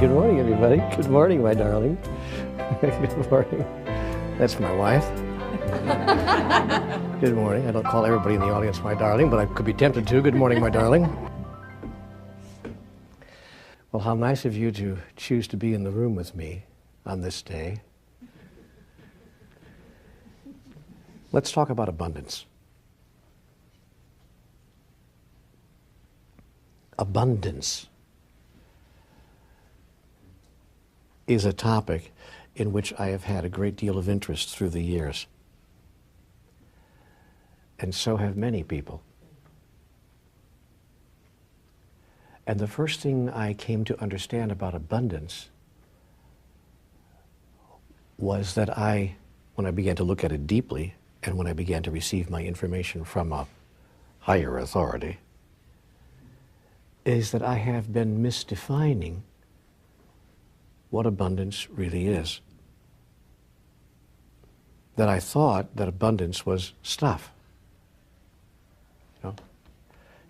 Good morning, everybody. Good morning, my darling. Good morning. That's my wife. Good morning. I don't call everybody in the audience my darling, but I could be tempted to. Good morning, my darling. Well, how nice of you to choose to be in the room with me on this day. Let's talk about abundance. Abundance is a topic in which I have had a great deal of interest through the years. And so have many people. And the first thing I came to understand about abundance was that when I began to look at it deeply, and when I began to receive my information from a higher authority, is that I have been misdefining what abundance really is. That I thought that abundance was stuff. You know?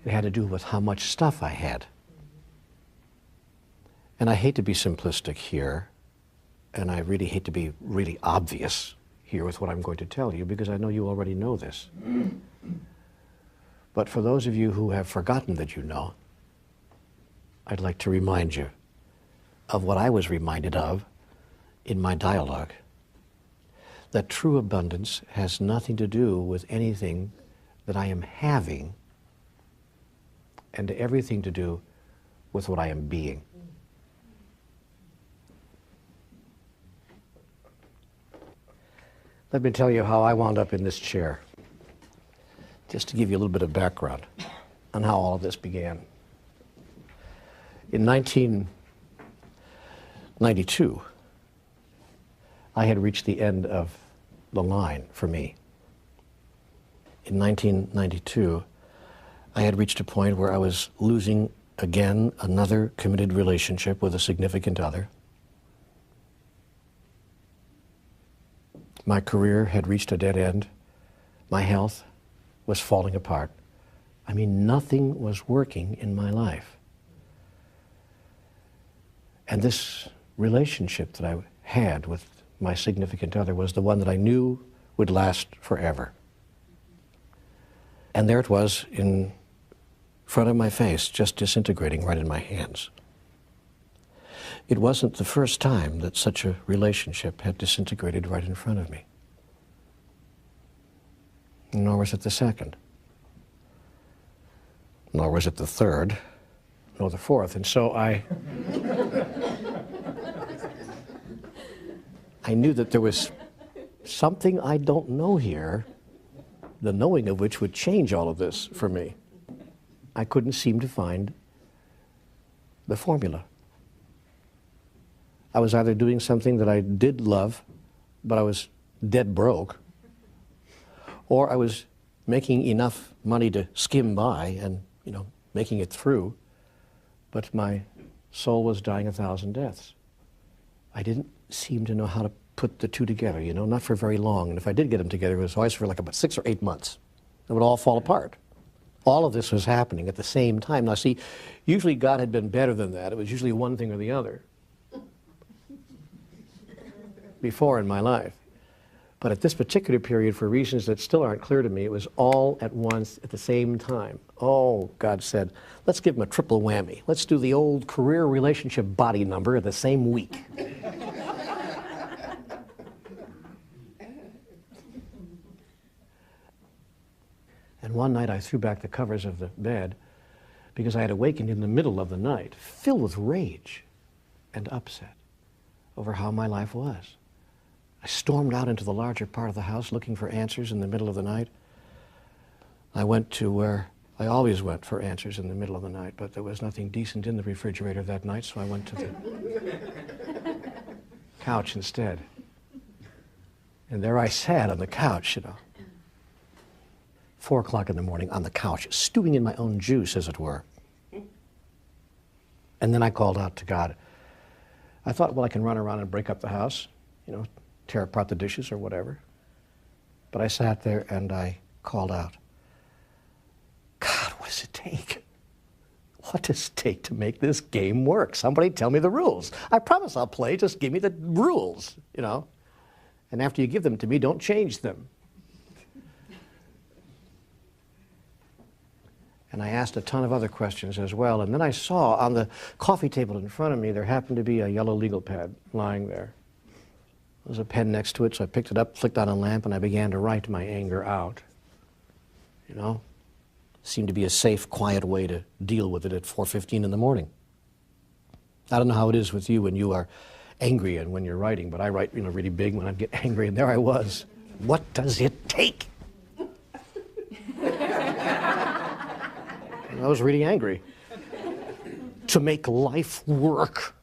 It had to do with how much stuff I had. And I hate to be simplistic here, and I really hate to be really obvious here with what I'm going to tell you, because I know you already know this. But for those of you who have forgotten that you know, I'd like to remind you of what I was reminded of in my dialogue. That true abundance has nothing to do with anything that I am having, and everything to do with what I am being. Let me tell you how I wound up in this chair, just to give you a little bit of background on how all of this began. In 1992, I had reached the end of the line for me. In 1992, I had reached a point where I was losing again another committed relationship with a significant other. My career had reached a dead end. My health was falling apart. I mean, nothing was working in my life. And this relationship that I had with my significant other was the one that I knew would last forever. And there it was in front of my face, just disintegrating right in my hands. It wasn't the first time that such a relationship had disintegrated right in front of me. Nor was it the second. Nor was it the third, nor the fourth. And so I knew that there was something I don't know here, the knowing of which would change all of this for me. I couldn't seem to find the formula. I was either doing something that I did love, but I was dead broke, or I was making enough money to skim by and, making it through, but my soul was dying 1,000 deaths. I didn't seem to know how to put the two together, not for very long. And if I did get them together, it was always for like about 6 or 8 months. It would all fall apart. All of this was happening at the same time. Now see, usually God had been better than that. It was usually one thing or the other before in my life. But at this particular period, for reasons that still aren't clear to me, it was all at once at the same time. Oh, God said, let's give him a triple whammy. Let's do the old career relationship body number the same week. And one night I threw back the covers of the bed because I had awakened in the middle of the night, filled with rage and upset over how my life was. I stormed out into the larger part of the house looking for answers in the middle of the night. I went to where I always went for answers in the middle of the night, but there was nothing decent in the refrigerator that night, so I went to the couch instead. And there I sat on the couch, 4 o'clock in the morning on the couch, stewing in my own juice, as it were. And then I called out to God. I thought, well, I can run around and break up the house, tear apart the dishes or whatever. But I sat there and I called out, God, what does it take? what does it take to make this game work? Somebody tell me the rules. I promise I'll play, just give me the rules, you know. And after you give them to me, don't change them. And I asked a ton of other questions as well. And then I saw on the coffee table in front of me, there happened to be a yellow legal pad lying there. There was a pen next to it, so I picked it up, flicked on a lamp, and I began to write my anger out. You know? Seemed to be a safe, quiet way to deal with it at 4:15 in the morning. I don't know how it is with you when you are angry and when you're writing, but I write, you know, really big when I get angry, and there I was. What does it take? I was really angry. To make life work.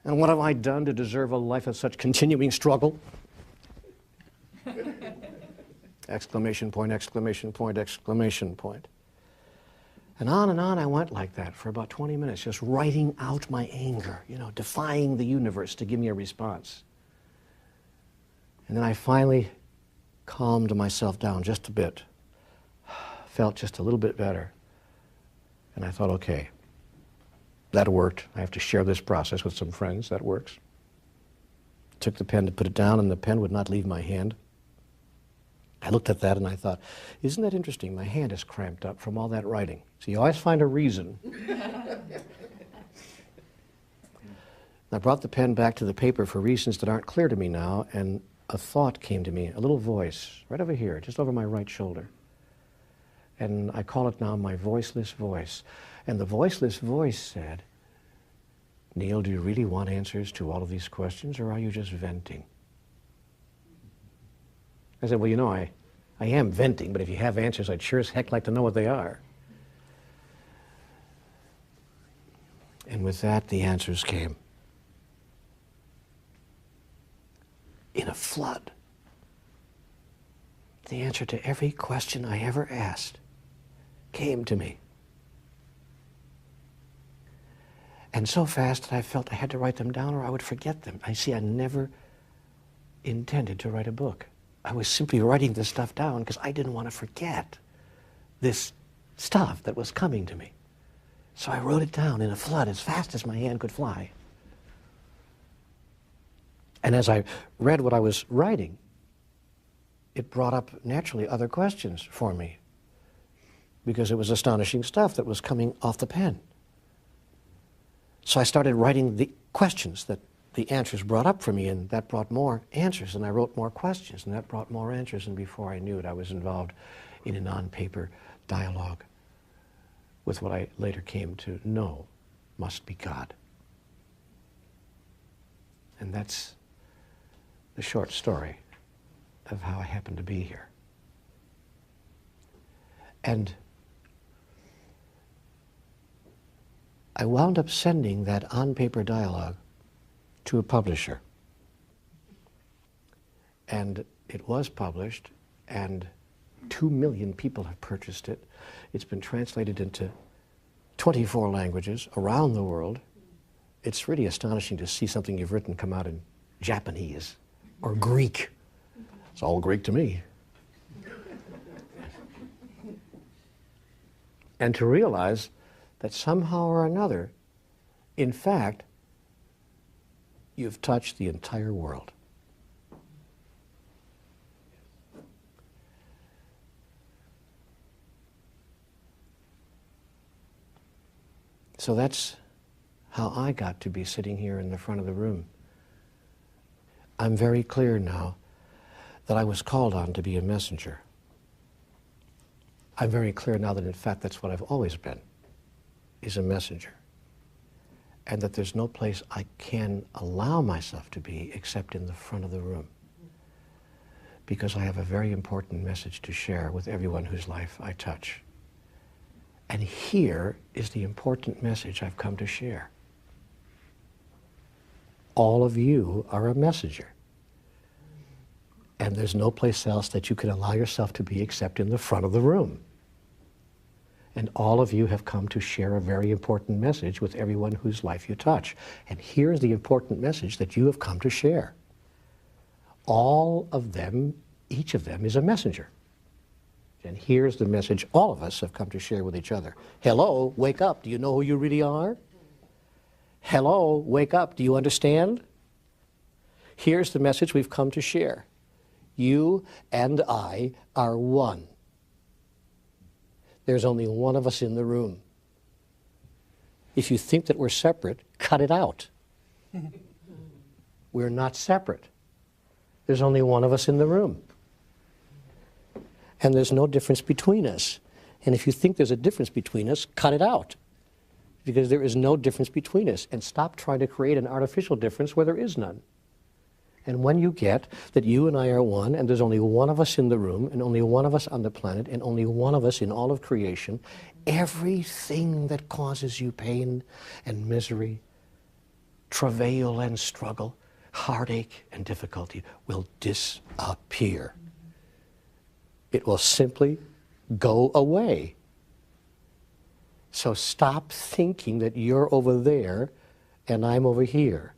And what have I done to deserve a life of such continuing struggle? Exclamation point, exclamation point, exclamation point. And on I went like that for about 20 minutes, just writing out my anger, you know, defying the universe to give me a response. And then I finally calmed myself down just a bit. Felt just a little bit better. And I thought, okay, that worked. I have to share this process with some friends. That works. Took the pen to put it down, and the pen would not leave my hand. I looked at that and I thought, isn't that interesting? My hand is cramped up from all that writing. So you always find a reason. I brought the pen back to the paper for reasons that aren't clear to me now, and a thought came to me, a little voice, right over here, just over my right shoulder. And I call it now my voiceless voice. And the voiceless voice said, Neale, do you really want answers to all of these questions, or are you just venting? I said, well, you know, I am venting, but if you have answers, I'd sure as heck like to know what they are. And with that, the answers came. In a flood. The answer to every question I ever asked came to me. And so fast that I felt I had to write them down or I would forget them. I never intended to write a book. I was simply writing this stuff down because I didn't want to forget this stuff that was coming to me. So I wrote it down in a flood as fast as my hand could fly. And as I read what I was writing, it brought up naturally other questions for me because it was astonishing stuff that was coming off the pen. So I started writing the questions that the answers brought up for me, and that brought more answers, and I wrote more questions, and that brought more answers, and before I knew it, I was involved in a non-paper dialogue with what I later came to know must be God. And that's the short story of how I happened to be here. And I wound up sending that on-paper dialogue to a publisher. And it was published, and 2 million people have purchased it. It's been translated into 24 languages around the world. It's really astonishing to see something you've written come out in Japanese or Greek. It's all Greek to me. And to realize that somehow or another, in fact, you've touched the entire world. So that's how I got to be sitting here in the front of the room. I'm very clear now that I was called on to be a messenger. I'm very clear now that in fact that's what I've always been, is a messenger. And that there's no place I can allow myself to be except in the front of the room. Because I have a very important message to share with everyone whose life I touch. And here is the important message I've come to share. All of you are a messenger. And there's no place else that you can allow yourself to be except in the front of the room. And all of you have come to share a very important message with everyone whose life you touch. And here's the important message that you have come to share. All of them, each of them is a messenger. And here's the message all of us have come to share with each other. Hello, wake up. Do you know who you really are? Hello, wake up. Do you understand? Here's the message we've come to share. You and I are one. There's only one of us in the room. If you think that we're separate, cut it out. We're not separate. There's only one of us in the room. And there's no difference between us. And if you think there's a difference between us, cut it out. Because there is no difference between us. And stop trying to create an artificial difference where there is none. And when you get that you and I are one, and there's only one of us in the room, and only one of us on the planet, and only one of us in all of creation, everything that causes you pain and misery, travail and struggle, heartache and difficulty will disappear. It will simply go away. So stop thinking that you're over there and I'm over here.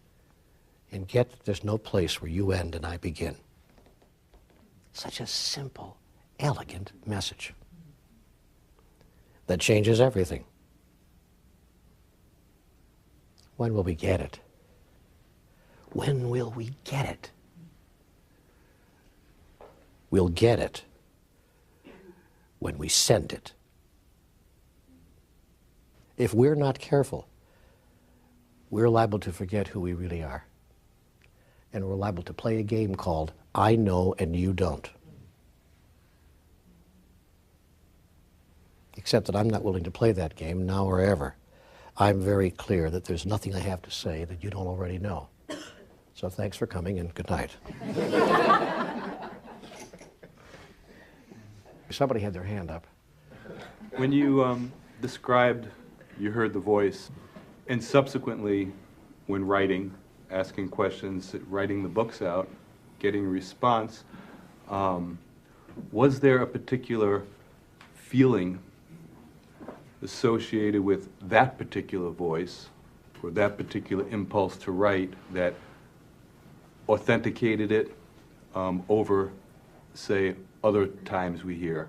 And get that there's no place where you end and I begin. Such a simple, elegant message that changes everything. When will we get it? When will we get it? We'll get it when we send it. If we're not careful, we're liable to forget who we really are. And we're liable to play a game called I know and you don't. Except that I'm not willing to play that game now or ever. I'm very clear that there's nothing I have to say that you don't already know. So thanks for coming and good night. Somebody had their hand up. When you described you heard the voice, and subsequently when writing, asking questions, writing the books out, getting a response, was there a particular feeling associated with that particular voice or that particular impulse to write that authenticated it over, say, other times we hear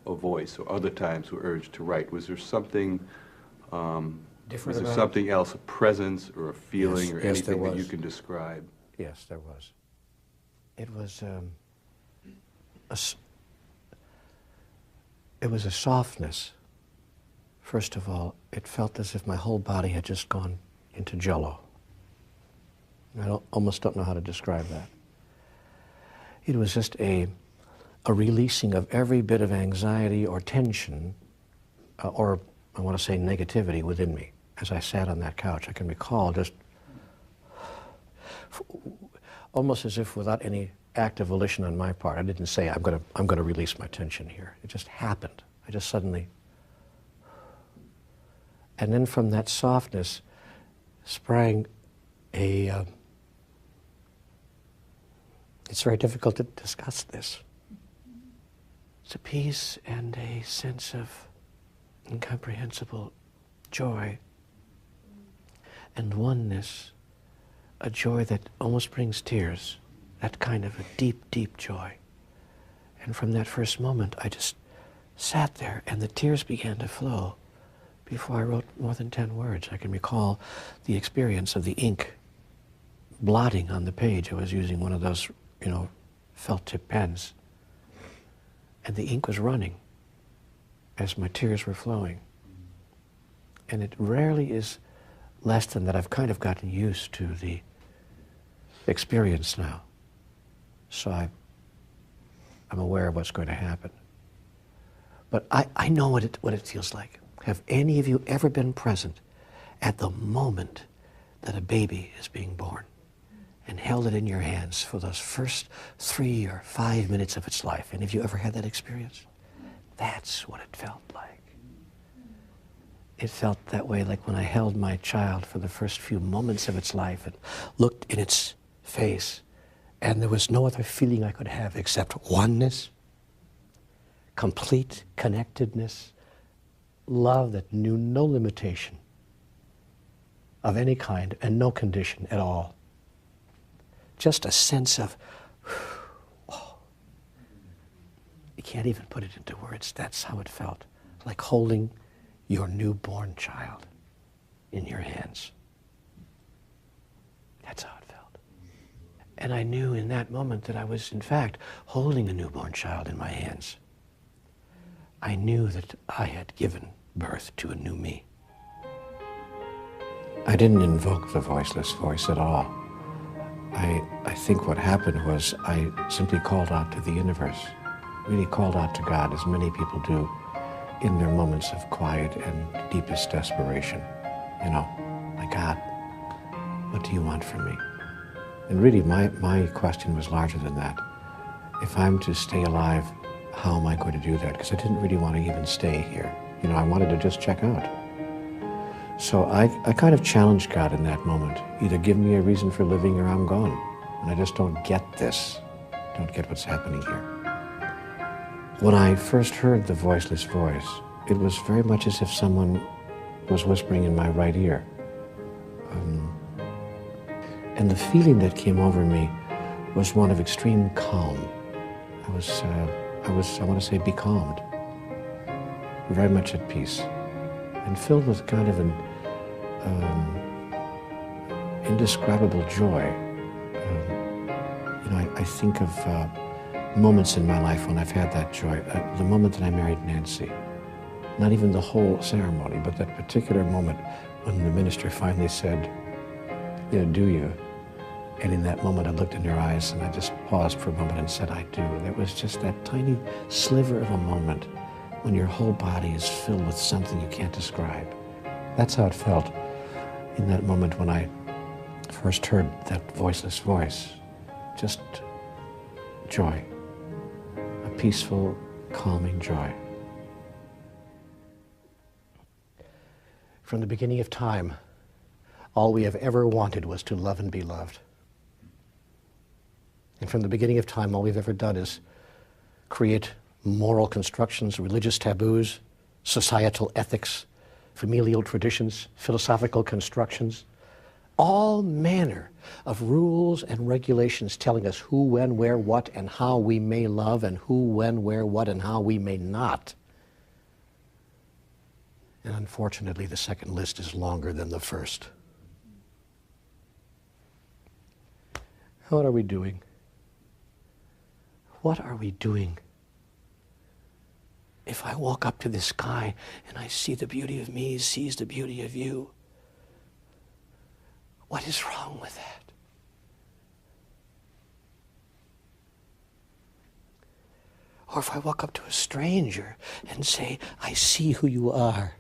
a voice or other times we're urged to write? Was there something different? Was there something else, a presence or a feeling Yes, or yes, anything there that you was. can describe? Yes, there was. It was a softness. First of all, it felt as if my whole body had just gone into jello. Almost don't know how to describe that. It was just a releasing of every bit of anxiety or tension, or I want to say negativity within me. As I sat on that couch, I can recall just almost as if without any active volition on my part. I didn't say, I'm going to release my tension here. It just happened. I just suddenly... And then from that softness sprang a... it's very difficult to discuss this. It's a peace and a sense of incomprehensible joy and oneness, a joy that almost brings tears, that kind of a deep, deep joy. And from that first moment, I just sat there and the tears began to flow before I wrote more than 10 words. I can recall the experience of the ink blotting on the page. I was using one of those, felt tip pens. And the ink was running as my tears were flowing. And it rarely is less than that. I've kind of gotten used to the experience now. So I'm aware of what's going to happen. But I know what it feels like. Have any of you ever been present at the moment that a baby is being born and held it in your hands for those first 3 or 5 minutes of its life? Any of you ever had that experience? That's what it felt like. It felt that way like when I held my child for the first few moments of its life and looked in its face, and there was no other feeling I could have except oneness, complete connectedness, love that knew no limitation of any kind and no condition at all. Just a sense of, oh, You can't even put it into words. That's how it felt. Like holding your newborn child in your hands. That's how it felt. And I knew in that moment that I was, in fact, holding a newborn child in my hands. I knew that I had given birth to a new me. I didn't invoke the voiceless voice at all. I think what happened was I simply called out to the universe, really called out to God, as many people do in their moments of quiet and deepest desperation. You know, my God, what do you want from me? And really, my question was larger than that. If I'm to stay alive, how am I going to do that? Because I didn't really want to even stay here. You know, I wanted to just check out. So I kind of challenged God in that moment. Either give me a reason for living or I'm gone. And I just don't get this. Don't get what's happening here. When I first heard the voiceless voice, it was very much as if someone was whispering in my right ear. And the feeling that came over me was one of extreme calm. I want to say, becalmed, very much at peace, and filled with kind of an indescribable joy. I think of moments in my life when I've had that joy. The moment that I married Nancy, not even the whole ceremony, but that particular moment when the minister finally said, you know, do you? And in that moment I looked in her eyes and I just paused for a moment and said, I do. And it was just that tiny sliver of a moment when your whole body is filled with something you can't describe. That's how it felt in that moment when I first heard that voiceless voice. Just joy, a peaceful, calming joy. From the beginning of time, all we have ever wanted was to love and be loved. And from the beginning of time, all we've ever done is create moral constructions, religious taboos, societal ethics, familial traditions, philosophical constructions, all manner of rules and regulations telling us who, when, where, what, and how we may love, and who, when, where, what, and how we may not. And unfortunately, the second list is longer than the first. What are we doing? What are we doing? If I walk up to the sky and I see the beauty of me, sees the beauty of you, what is wrong with that? Or if I walk up to a stranger and say, I see who you are,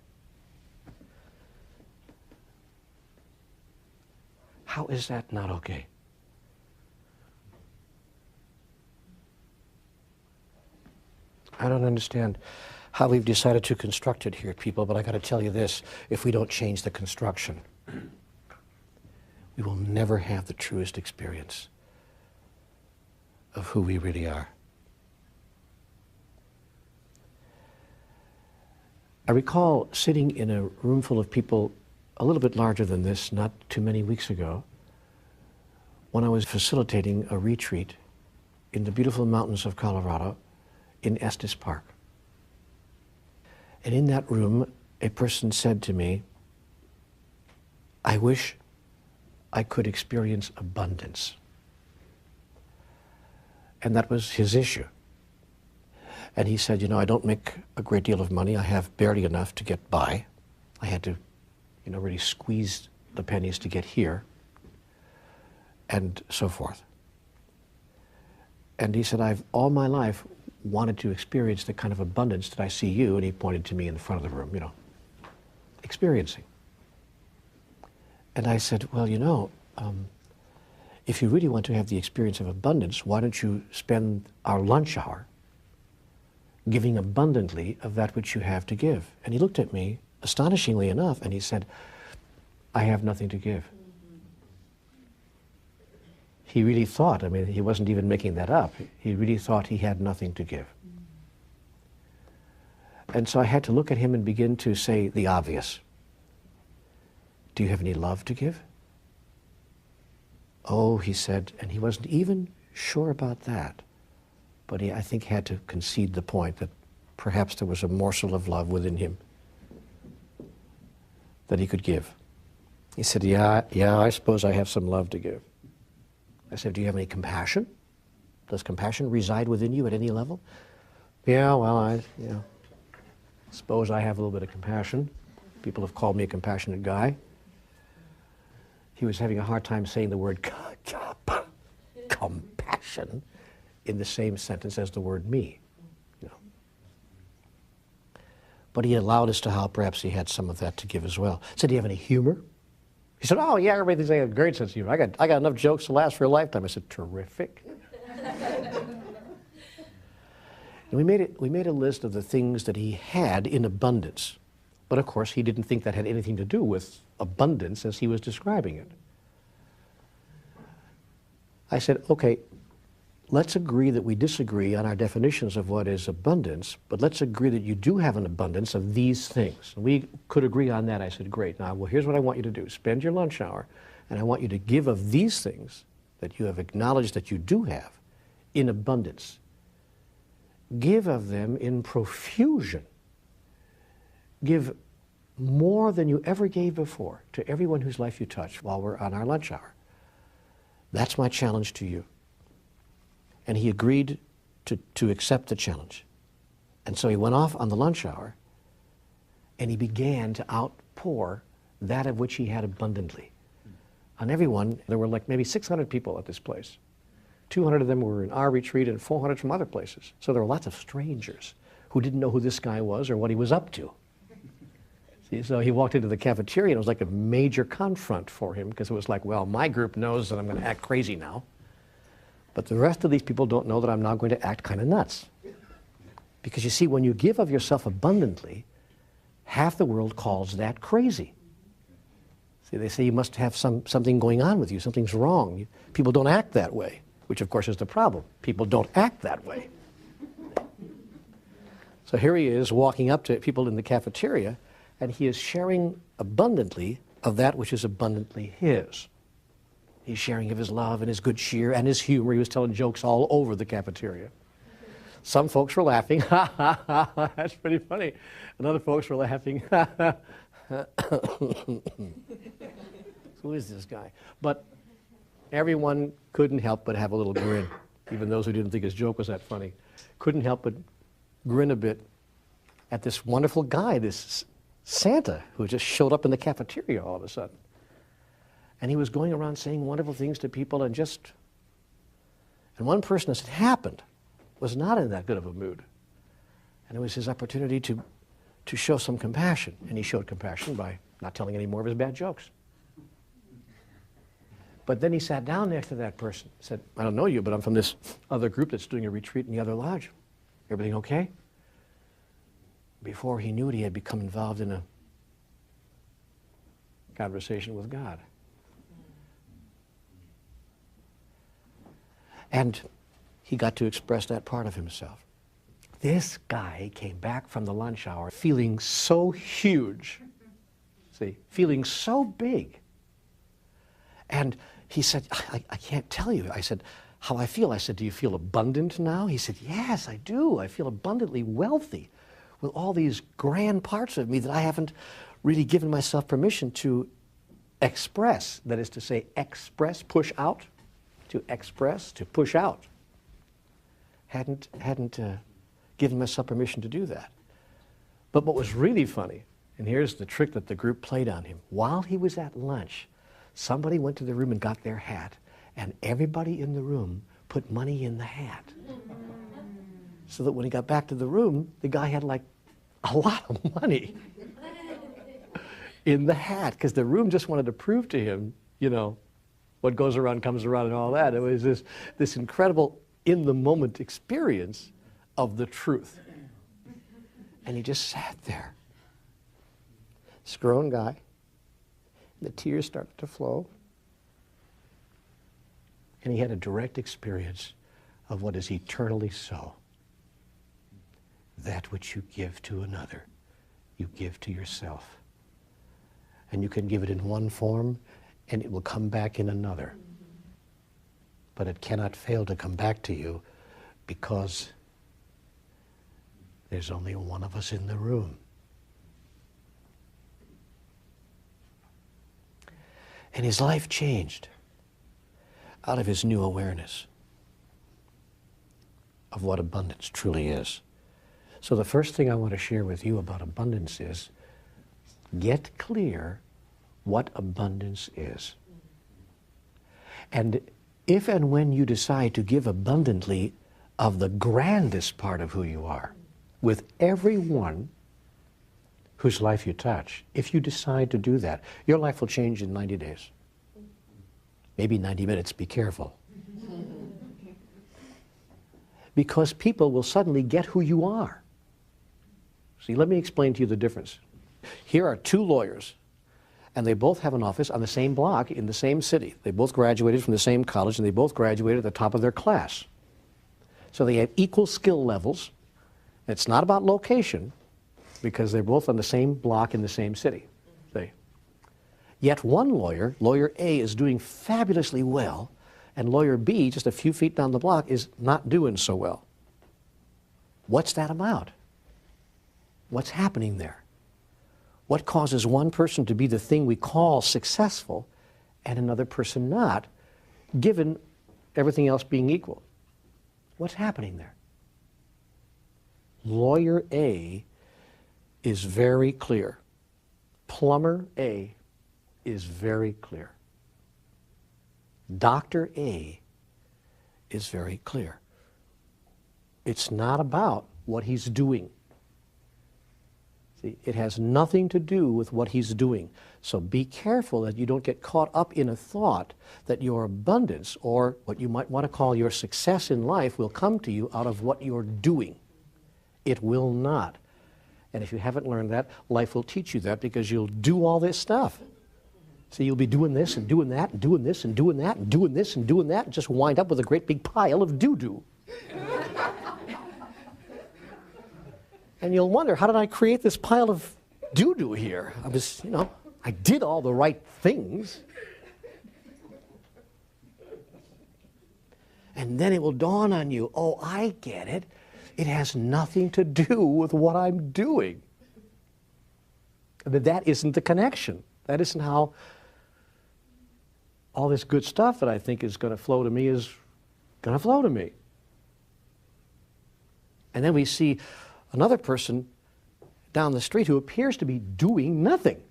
how is that not okay? I don't understand how we've decided to construct it here, people, but I got to tell you this, if we don't change the construction, we will never have the truest experience of who we really are. I recall sitting in a room full of people a little bit larger than this not too many weeks ago when I was facilitating a retreat in the beautiful mountains of Colorado in Estes Park. And in that room, a person said to me, I wish I could experience abundance. And that was his issue. And he said, you know, I don't make a great deal of money. I have barely enough to get by. I had to, really squeeze the pennies to get here, and so forth. And he said, I've all my life wanted to experience the kind of abundance that I see you, and he pointed to me in the front of the room, experiencing. And I said, well, if you really want to have the experience of abundance, why don't you spend our lunch hour giving abundantly of that which you have to give? And he looked at me, astonishingly enough, and he said, I have nothing to give. He really thought, he wasn't even making that up, he really thought he had nothing to give. And so I had to look at him and begin to say the obvious. Do you have any love to give? Oh, he said, and he wasn't even sure about that. but he, I think, had to concede the point that perhaps there was a morsel of love within him that he could give. He said, yeah, I suppose I have some love to give. I said, do you have any compassion? Does compassion reside within you at any level? Yeah, well, I suppose I have a little bit of compassion. People have called me a compassionate guy. He was having a hard time saying the word compassion in the same sentence as the word me. But he allowed us to how perhaps he had some of that to give as well. I said, do you have any humor? He said, oh yeah, everybody thinks I have a great sense of humor. I got enough jokes to last for a lifetime. I said, terrific. And we made a list of the things that he had in abundance. But of course, he didn't think that had anything to do with abundance as he was describing it. I said, okay, let's agree that we disagree on our definitions of what is abundance, but let's agree that you do have an abundance of these things. And we could agree on that. I said, great. Now, well, here's what I want you to do. Spend your lunch hour, and I want you to give of these things that you have acknowledged that you do have in abundance. Give of them in profusion. Give more than you ever gave before to everyone whose life you touch while we're on our lunch hour. That's my challenge to you. And he agreed to accept the challenge. And so he went off on the lunch hour, and he began to outpour that of which he had abundantly. On everyone, there were like maybe 600 people at this place. 200 of them were in our retreat and 400 from other places. So there were lots of strangers who didn't know who this guy was or what he was up to. See, so he walked into the cafeteria, and it was like a major confront for him, because it was like, well, my group knows that I'm going to act crazy now. But the rest of these people don't know that I'm now going to act kind of nuts. Because you see, when you give of yourself abundantly, half the world calls that crazy. See, they say you must have something going on with you, something's wrong. People don't act that way, which of course is the problem. People don't act that way. So here he is walking up to people in the cafeteria, and he is sharing abundantly of that which is abundantly his. He's sharing of his love and his good cheer and his humor. He was telling jokes all over the cafeteria. Some folks were laughing, ha, ha, ha, ha, that's pretty funny. And other folks were laughing, ha, ha, ha. Who is this guy? But everyone couldn't help but have a little grin, even those who didn't think his joke was that funny. Couldn't help but grin a bit at this wonderful guy, this Santa, who just showed up in the cafeteria all of a sudden. And he was going around saying wonderful things to people, and one person, as it happened, was not in that good of a mood. And it was his opportunity to show some compassion. And he showed compassion by not telling any more of his bad jokes. But then he sat down next to that person, said, I don't know you, but I'm from this other group that's doing a retreat in the other lodge. Everything okay? Before he knew it, he had become involved in a conversation with God. And he got to express that part of himself. This guy came back from the lunch hour feeling so huge, see, feeling so big. And he said, I can't tell you. I said, how I feel. I said, do you feel abundant now? He said, yes, I do. I feel abundantly wealthy with all these grand parts of me that I haven't really given myself permission to express. That is to say, express, push out. To express, to push out. Hadn't given myself permission to do that. But what was really funny, and here's the trick that the group played on him, while he was at lunch, somebody went to the room and got their hat, and everybody in the room put money in the hat. So that when he got back to the room, the guy had like a lot of money in the hat, because the room just wanted to prove to him, what goes around comes around and all that. It was this incredible in-the-moment experience of the truth. And he just sat there. This grown guy. The tears started to flow. And he had a direct experience of what is eternally so. That which you give to another, you give to yourself. And you can give it in one form, and it will come back in another. But it cannot fail to come back to you because there's only one of us in the room. And his life changed out of his new awareness of what abundance truly is. So the first thing I want to share with you about abundance is get clear what abundance is. And if and when you decide to give abundantly of the grandest part of who you are, with everyone whose life you touch, if you decide to do that, your life will change in 90 days. Maybe 90 minutes, be careful. Because people will suddenly get who you are. See, let me explain to you the difference. Here are two lawyers, and they both have an office on the same block in the same city. They both graduated from the same college, and they both graduated at the top of their class. So they have equal skill levels. It's not about location, because they're both on the same block in the same city. See? Yet one lawyer, lawyer A, is doing fabulously well, and lawyer B, just a few feet down the block, is not doing so well. What's that about? What's happening there? What causes one person to be the thing we call successful and another person not, given everything else being equal? What's happening there? Lawyer A is very clear. Plumber A is very clear. Dr. A is very clear. It's not about what he's doing. See, it has nothing to do with what he's doing. So be careful that you don't get caught up in a thought that your abundance, or what you might want to call your success in life, will come to you out of what you're doing. It will not. And if you haven't learned that, life will teach you that, because you'll do all this stuff. So you'll be doing this and doing that and doing this and doing that and doing this and doing that, and just wind up with a great big pile of doo-doo. And you'll wonder, how did I create this pile of doo-doo here? I was, I did all the right things. And then it will dawn on you, oh, I get it. It has nothing to do with what I'm doing. But that isn't the connection. That isn't how all this good stuff that I think is going to flow to me is going to flow to me. And then we see another person down the street who appears to be doing nothing.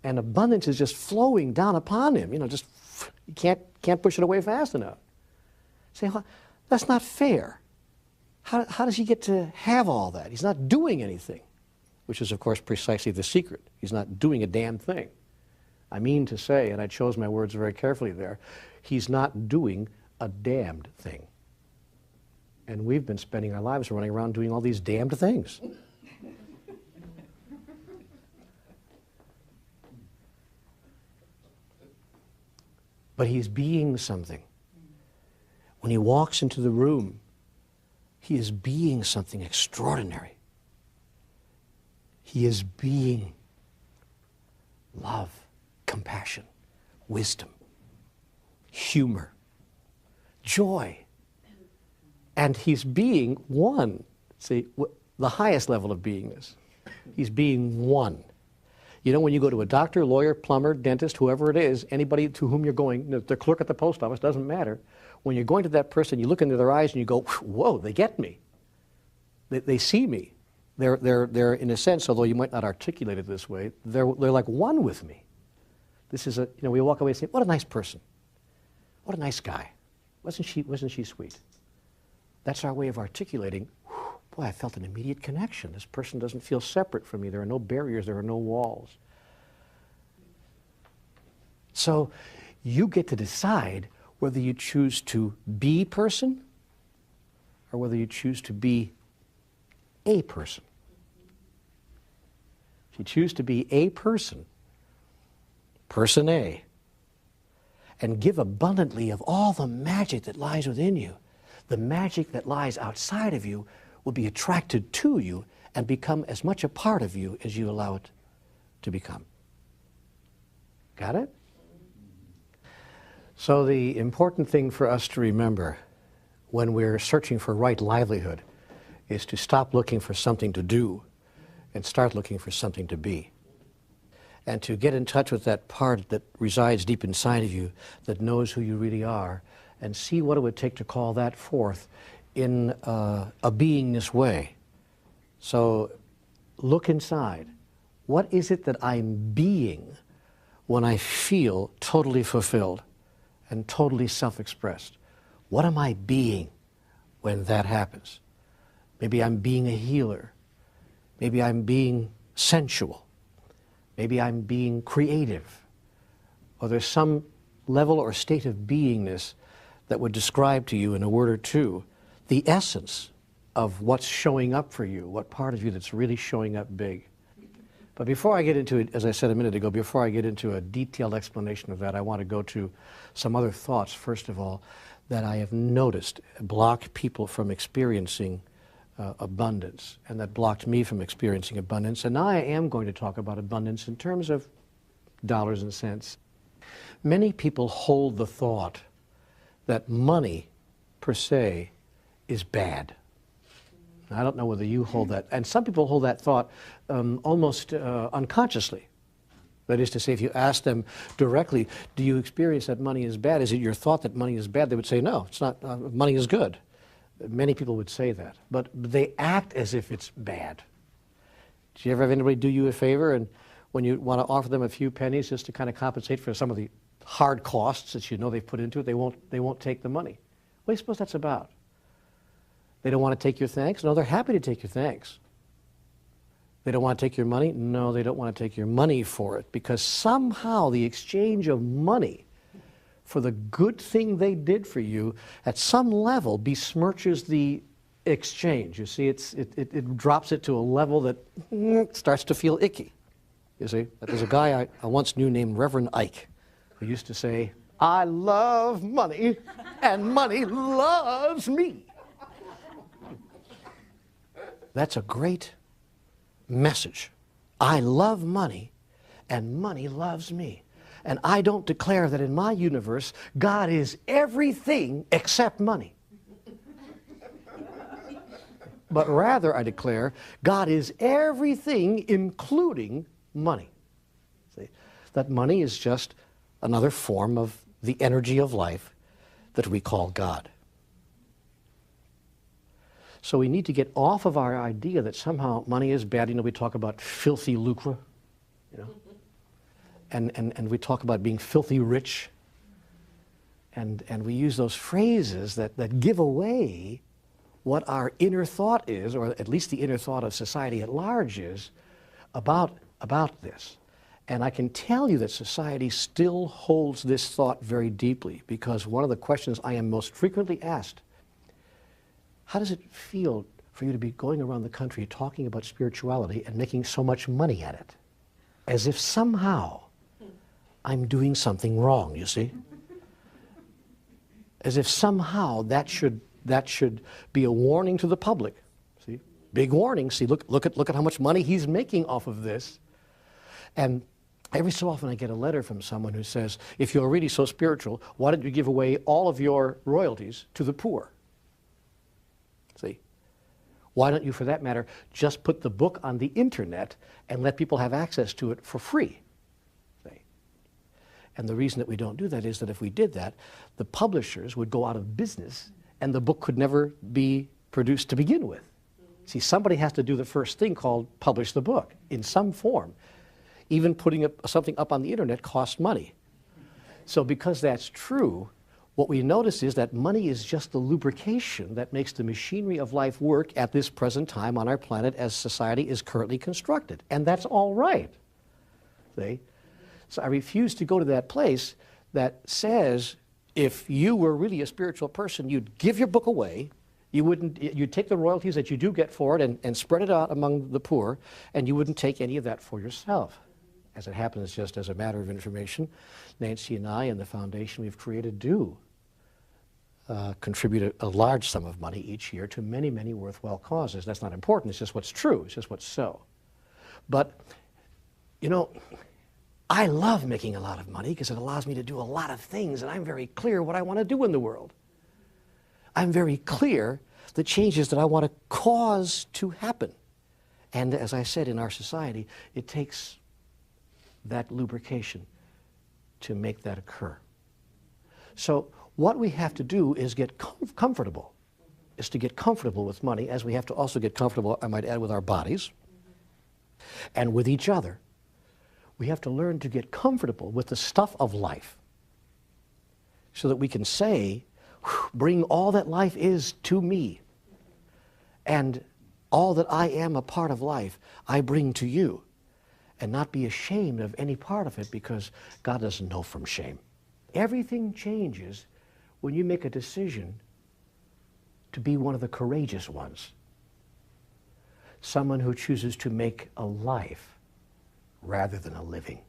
And abundance is just flowing down upon him. Just you can't push it away fast enough. Say, well, that's not fair. How does he get to have all that? He's not doing anything, which is, of course, precisely the secret. He's not doing a damn thing. I mean to say, and I chose my words very carefully there, he's not doing a damned thing. And we've been spending our lives running around doing all these damned things. But he's being something. When he walks into the room, he is being something extraordinary. He is being love, compassion, wisdom, humor, joy. And he's being one. See, the highest level of beingness. He's being one. When you go to a doctor, lawyer, plumber, dentist, whoever it is, anybody to whom you're going, the clerk at the post office, doesn't matter. When you're going to that person, you look into their eyes and you go, whoa, they get me. They see me. They're in a sense, although you might not articulate it this way, they're like one with me. This is we walk away and say, what a nice person. What a nice guy. Wasn't she sweet? That's our way of articulating, boy, I felt an immediate connection. This person doesn't feel separate from me. There are no barriers. There are no walls. So you get to decide whether you choose to be person or whether you choose to be a person. If you choose to be a person, person A, and give abundantly of all the magic that lies within you, the magic that lies outside of you will be attracted to you and become as much a part of you as you allow it to become. Got it? So the important thing for us to remember when we're searching for right livelihood is to stop looking for something to do and start looking for something to be. And to get in touch with that part that resides deep inside of you that knows who you really are and see what it would take to call that forth in a beingness way. So look inside. What is it that I'm being when I feel totally fulfilled and totally self-expressed? What am I being when that happens? Maybe I'm being a healer. Maybe I'm being sensual. Maybe I'm being creative. Or there's some level or state of beingness that would describe to you in a word or two the essence of what's showing up for you, what part of you that's really showing up big. But before I get into it, as I said a minute ago, before I get into a detailed explanation of that, I want to go to some other thoughts, first of all, that I have noticed block people from experiencing abundance, and that blocked me from experiencing abundance. And now I am going to talk about abundance in terms of dollars and cents. Many people hold the thought that money, per se, is bad. I don't know whether you hold that. And some people hold that thought almost unconsciously. That is to say, if you ask them directly, do you experience that money is bad? Is it your thought that money is bad? They would say, no, it's not. Money is good. Many people would say that. But they act as if it's bad. Do you ever have anybody do you a favor, and when you want to offer them a few pennies just to kind of compensate for some of the hard costs that you know they've put into it, they won't take the money? What do you suppose that's about? They don't want to take your thanks? No, they're happy to take your thanks. They don't want to take your money? No, they don't want to take your money for it, because somehow the exchange of money for the good thing they did for you at some level besmirches the exchange. You see, it drops it to a level that starts to feel icky. You see, there's a guy I once knew named Reverend Ike who used to say, I love money and money loves me. That's a great message. I love money, and money loves me. And I don't declare that in my universe, God is everything except money. But rather, I declare, God is everything including money. See? That money is just another form of the energy of life that we call God. So we need to get off of our idea that somehow money is bad. You know, we talk about filthy lucre, you know, and we talk about being filthy rich. And we use those phrases that give away what our inner thought is, or at least the inner thought of society at large is, about this. And I can tell you that society still holds this thought very deeply, because one of the questions I am most frequently asked, how does it feel for you to be going around the country talking about spirituality and making so much money at it? As if somehow I'm doing something wrong, you see? As if somehow that should be a warning to the public. See? Big warning. See, look at how much money he's making off of this. And every so often I get a letter from someone who says, if you're really so spiritual, why don't you give away all of your royalties to the poor? See? Why don't you, for that matter, just put the book on the internet and let people have access to it for free? See? And the reason that we don't do that is that if we did that, the publishers would go out of business and the book could never be produced to begin with. See, somebody has to do the first thing called publish the book in some form. Even putting something up on the internet costs money. So because that's true, what we notice is that money is just the lubrication that makes the machinery of life work at this present time on our planet as society is currently constructed. And that's all right. See? So I refuse to go to that place that says if you were really a spiritual person, you'd give your book away, you'd take the royalties that you do get for it and spread it out among the poor, and you wouldn't take any of that for yourself. As it happens, just as a matter of information, Nancy and I and the foundation we've created do contribute a large sum of money each year to many, many worthwhile causes. That's not important. It's just what's true. It's just what's so. But, you know, I love making a lot of money because it allows me to do a lot of things, and I'm very clear what I want to do in the world. I'm very clear the changes that I want to cause to happen. And as I said, in our society, it takes that lubrication to make that occur. So what we have to do is get comfortable, is to get comfortable with money, as we have to also get comfortable, I might add, with our bodies and with each other. We have to learn to get comfortable with the stuff of life so that we can say, bring all that life is to me, and all that I am a part of life, I bring to you, and not be ashamed of any part of it, because God doesn't know from shame. Everything changes when you make a decision to be one of the courageous ones, someone who chooses to make a life rather than a living.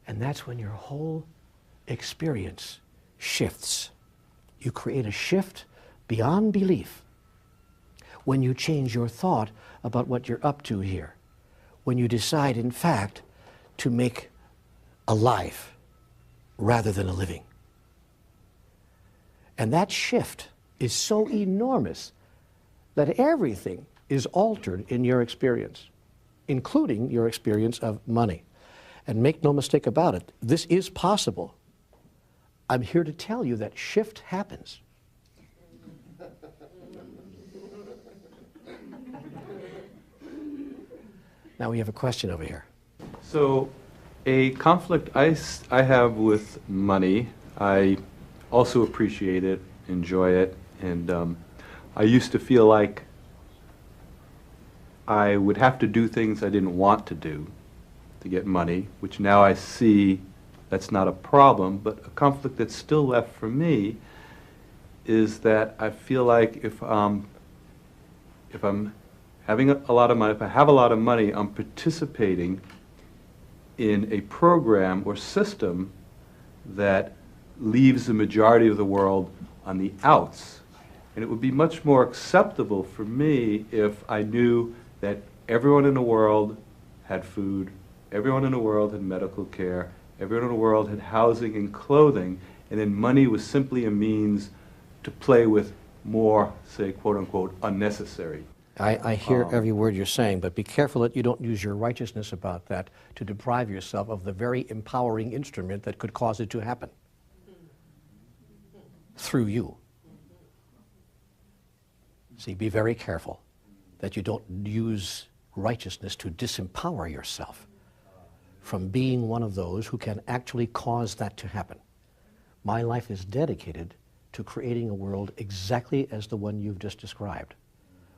And that's when your whole experience shifts. You create a shift beyond belief when you change your thought about what you're up to here. When you decide, in fact, to make a life rather than a living. And that shift is so enormous that everything is altered in your experience, including your experience of money. And make no mistake about it, this is possible. I'm here to tell you that shift happens. Now we have a question over here. So, a conflict I have with money, I also appreciate it, enjoy it, and I used to feel like I would have to do things I didn't want to do to get money, which now I see that's not a problem, but a conflict that's still left for me is that I feel like if I'm having a lot of money, if I have a lot of money, I'm participating in a program or system that leaves the majority of the world on the outs. And it would be much more acceptable for me if I knew that everyone in the world had food, everyone in the world had medical care, everyone in the world had housing and clothing, and then money was simply a means to play with more, say, quote-unquote, unnecessary. I hear every word you're saying, but be careful that you don't use your righteousness about that to deprive yourself of the very empowering instrument that could cause it to happen through you. See, be very careful that you don't use righteousness to disempower yourself from being one of those who can actually cause that to happen. My life is dedicated to creating a world exactly as the one you've just described.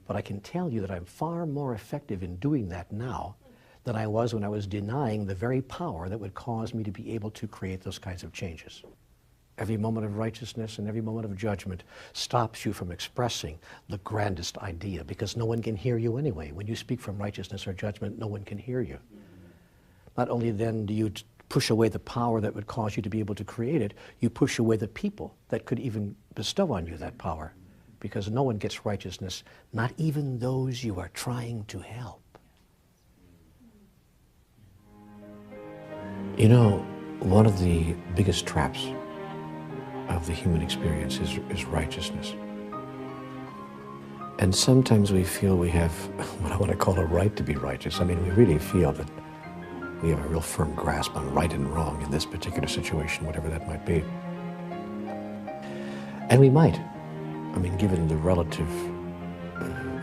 But I can tell you that I'm far more effective in doing that now than I was when I was denying the very power that would cause me to be able to create those kinds of changes. Every moment of righteousness and every moment of judgment stops you from expressing the grandest idea, because no one can hear you anyway. When you speak from righteousness or judgment, no one can hear you. Not only then do you push away the power that would cause you to be able to create it, you push away the people that could even bestow on you that power, because no one gets righteousness, not even those you are trying to help. You know, one of the biggest traps of the human experience is righteousness. And sometimes we feel we have what I want to call a right to be righteous. I mean, we really feel that we have a real firm grasp on right and wrong in this particular situation, whatever that might be. And we might. I mean, given the relative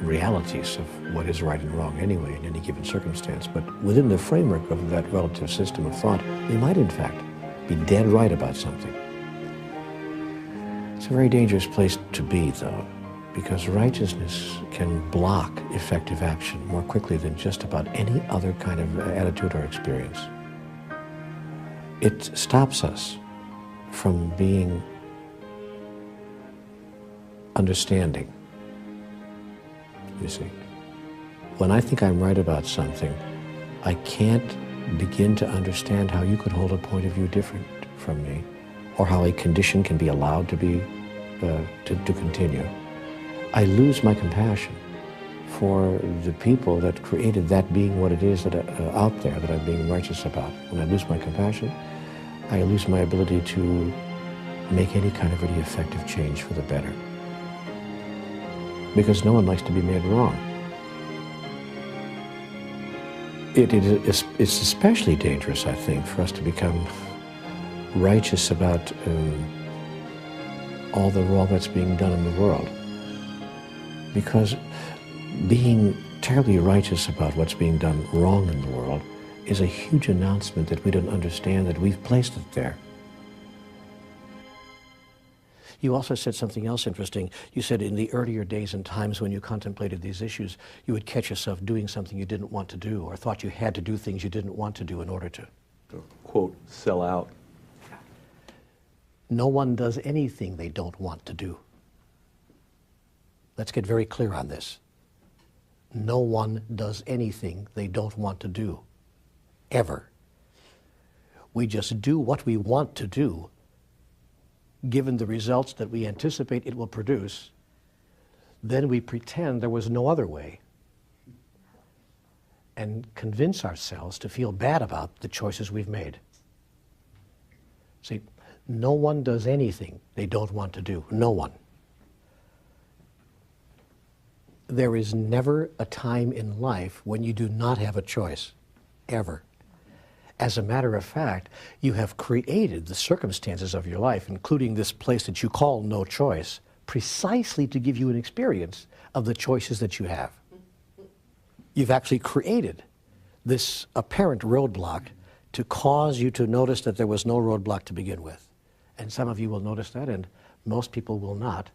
realities of what is right and wrong anyway in any given circumstance, but within the framework of that relative system of thought, we might in fact be dead right about something. It's a very dangerous place to be, though, because righteousness can block effective action more quickly than just about any other kind of attitude or experience. It stops us from being understanding, you see. When I think I'm right about something, I can't begin to understand how you could hold a point of view different from me, or how a condition can be allowed to be, to continue. I lose my compassion for the people that created that being what it is that out there that I'm being righteous about. When I lose my compassion, I lose my ability to make any kind of really effective change for the better. Because no one likes to be made wrong. It's especially dangerous, I think, for us to become righteous about all the wrong that's being done in the world. Because being terribly righteous about what's being done wrong in the world is a huge announcement that we don't understand that we've placed it there. You also said something else interesting. You said in the earlier days and times when you contemplated these issues, you would catch yourself doing something you didn't want to do, or thought you had to do things you didn't want to do in order to. Quote, sell out. No one does anything they don't want to do. Let's get very clear on this. No one does anything they don't want to do, ever. We just do what we want to do, given the results that we anticipate it will produce. Then we pretend there was no other way and convince ourselves to feel bad about the choices we've made. See, no one does anything they don't want to do. No one. There is never a time in life when you do not have a choice, ever. As a matter of fact, you have created the circumstances of your life, including this place that you call no choice, precisely to give you an experience of the choices that you have. You've actually created this apparent roadblock to cause you to notice that there was no roadblock to begin with. And some of you will notice that, and most people will not.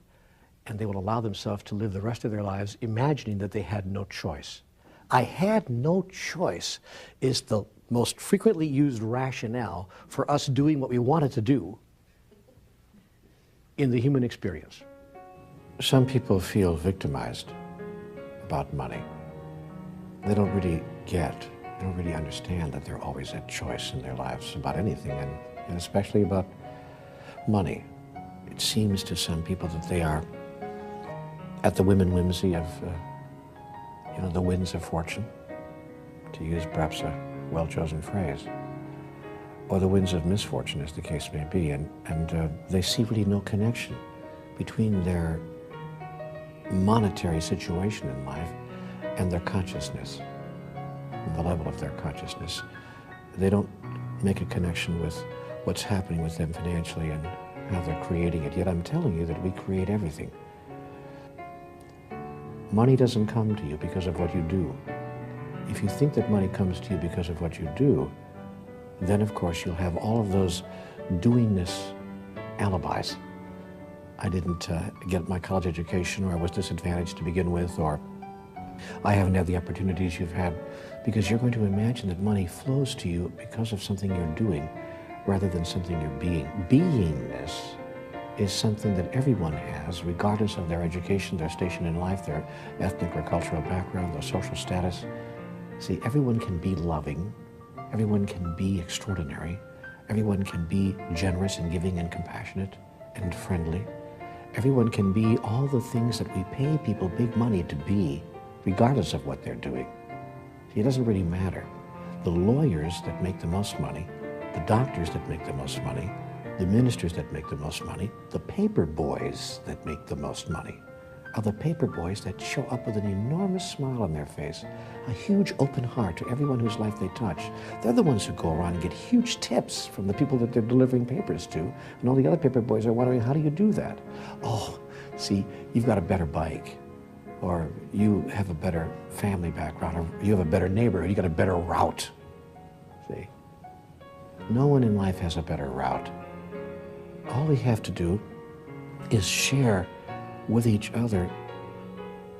And they will allow themselves to live the rest of their lives imagining that they had no choice. I had no choice is the most frequently used rationale for us doing what we wanted to do in the human experience. Some people feel victimized about money. They don't really understand that they're always at choice in their lives about anything, and especially about money. It seems to some people that they are at the whim and whimsy of, the winds of fortune, to use perhaps a well-chosen phrase, or the winds of misfortune, as the case may be, and they see really no connection between their monetary situation in life and their consciousness, the level of their consciousness. They don't make a connection with what's happening with them financially and how they're creating it. Yet I'm telling you that we create everything. Money doesn't come to you because of what you do. If you think that money comes to you because of what you do, then of course you'll have all of those doingness alibis. I didn't get my college education, or I was disadvantaged to begin with, or I haven't had the opportunities you've had, because you're going to imagine that money flows to you because of something you're doing rather than something you're being. Beingness is something that everyone has, regardless of their education, their station in life, their ethnic or cultural background, their social status. See, everyone can be loving, everyone can be extraordinary, everyone can be generous and giving and compassionate and friendly. Everyone can be all the things that we pay people big money to be, regardless of what they're doing. See, it doesn't really matter. The lawyers that make the most money, the doctors that make the most money, the ministers that make the most money, the paper boys that make the most money, are the paper boys that show up with an enormous smile on their face, a huge open heart to everyone whose life they touch. They're the ones who go around and get huge tips from the people that they're delivering papers to, and all the other paper boys are wondering, how do you do that? Oh, see, you've got a better bike, or you have a better family background, or you have a better neighborhood, you got a better route. See, no one in life has a better route. All we have to do is share with each other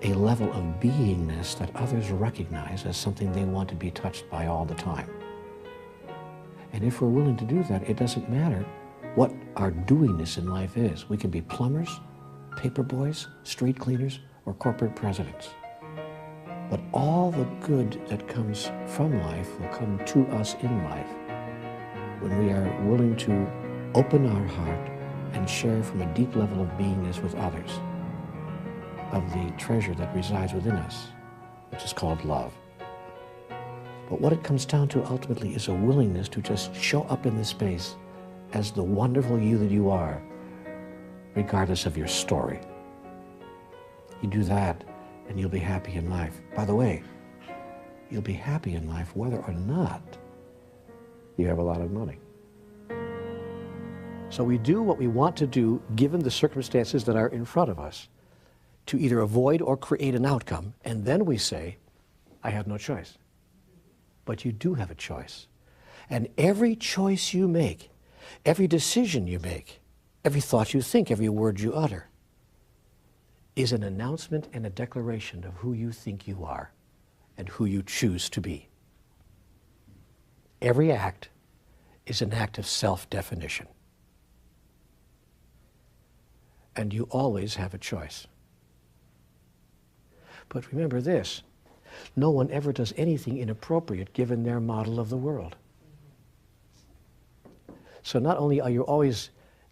a level of beingness that others recognize as something they want to be touched by all the time. And if we're willing to do that, it doesn't matter what our doingness in life is. We can be plumbers, paper boys, street cleaners, or corporate presidents. But all the good that comes from life will come to us in life when we are willing to open our heart and share from a deep level of beingness with others of the treasure that resides within us, which is called love. But what it comes down to ultimately is a willingness to just show up in this space as the wonderful you that you are, regardless of your story. You do that, and you'll be happy in life. By the way, you'll be happy in life whether or not you have a lot of money. So we do what we want to do given the circumstances that are in front of us to either avoid or create an outcome, and then we say, I have no choice. But you do have a choice. And every choice you make, every decision you make, every thought you think, every word you utter, is an announcement and a declaration of who you think you are and who you choose to be. Every act is an act of self-definition. And you always have a choice. But remember this, no one ever does anything inappropriate given their model of the world. So not only are you always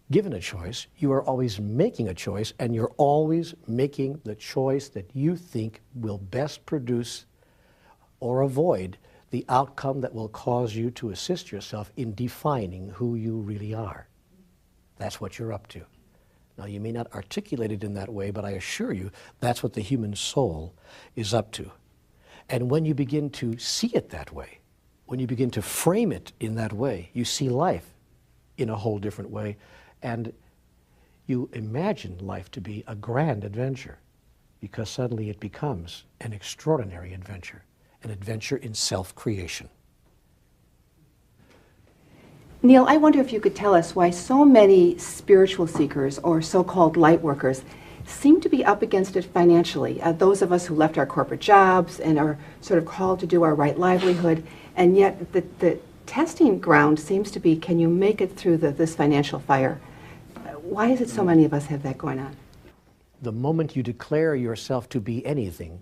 given a choice, you are always making a choice, and you're always making the choice that you think will best produce or avoid the outcome that will cause you to assist yourself in defining who you really are. That's what you're up to. Now, you may not articulate it in that way, but I assure you that's what the human soul is up to. And when you begin to see it that way, when you begin to frame it in that way, you see life in a whole different way, and you imagine life to be a grand adventure, because suddenly it becomes an extraordinary adventure, an adventure in self-creation. Neale, I wonder if you could tell us why so many spiritual seekers or so-called light workers seem to be up against it financially. Those of us who left our corporate jobs and are sort of called to do our right livelihood, and yet the testing ground seems to be, can you make it through this financial fire? Why is it so many of us have that going on? The moment you declare yourself to be anything,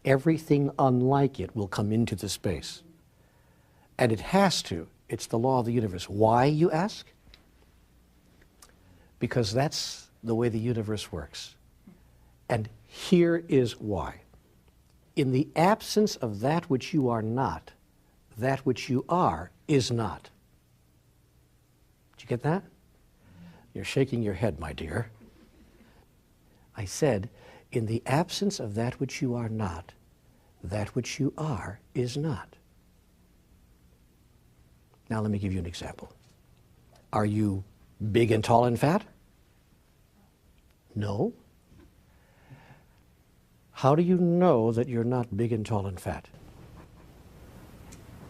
everything unlike it will come into the space. And it has to. It's the law of the universe. Why, you ask? Because that's the way the universe works. And here is why. In the absence of that which you are not, that which you are is not. Did you get that? You're shaking your head, my dear. I said, in the absence of that which you are not, that which you are is not. Now let me give you an example. Are you big and tall and fat? No. How do you know that you're not big and tall and fat?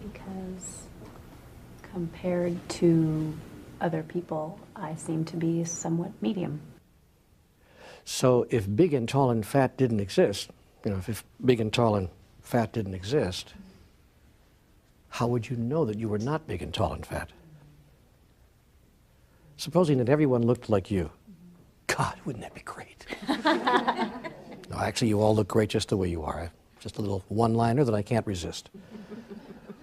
Because compared to other people, I seem to be somewhat medium. So if big and tall and fat didn't exist, if big and tall and fat didn't exist, how would you know that you were not big and tall and fat? Supposing that everyone looked like you. God, wouldn't that be great? No, actually, you all look great just the way you are. Just a little one-liner that I can't resist.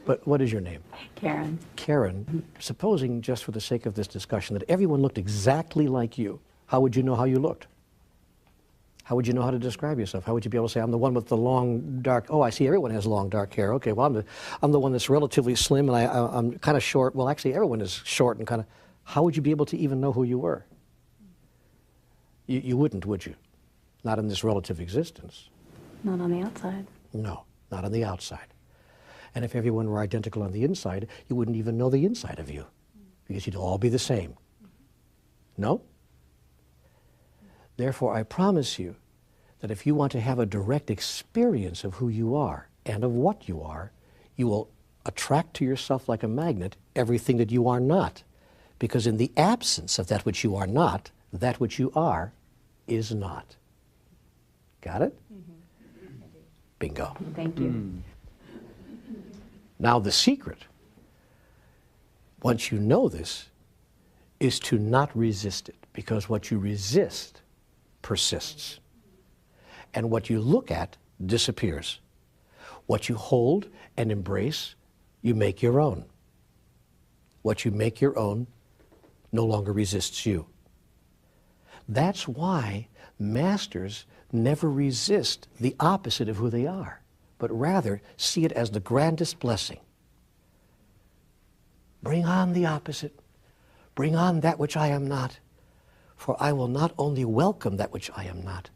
But what is your name? Karen. Karen, supposing, just for the sake of this discussion, that everyone looked exactly like you, how would you know how you looked? How would you know how to describe yourself? How would you be able to say, I'm the one with the long, dark, oh, I see everyone has long, dark hair. Okay, well, I'm the one that's relatively slim and I'm kind of short. Well, actually, everyone is short and kind of, how would you be able to even know who you were? You wouldn't, would you? Not in this relative existence. Not on the outside. No, not on the outside. And if everyone were identical on the inside, you wouldn't even know the inside of you, because you'd all be the same. No? Therefore, I promise you that if you want to have a direct experience of who you are and of what you will attract to yourself like a magnet everything that you are not. Because in the absence of that which you are not, that which you are is not. Got it? Mm-hmm. Bingo. Thank you. Now the secret, once you know this, is to not resist it, because what you resist persists. And what you look at disappears. What you hold and embrace, you make your own. What you make your own no longer resists you. That's why masters never resist the opposite of who they are, but rather see it as the grandest blessing. Bring on the opposite. Bring on that which I am not, for I will not only welcome that which I am not,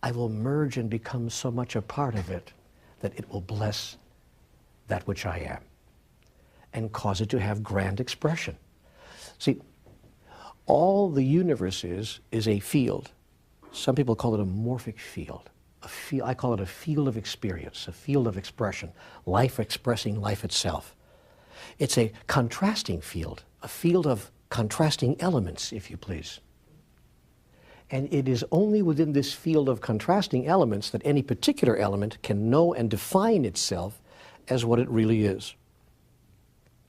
I will merge and become so much a part of it that it will bless that which I am and cause it to have grand expression. See, all the universe is a field. Some people call it a morphic field. I call it a field of experience, a field of expression, life expressing life itself. It's a contrasting field, a field of contrasting elements, if you please. And it is only within this field of contrasting elements that any particular element can know and define itself as what it really is.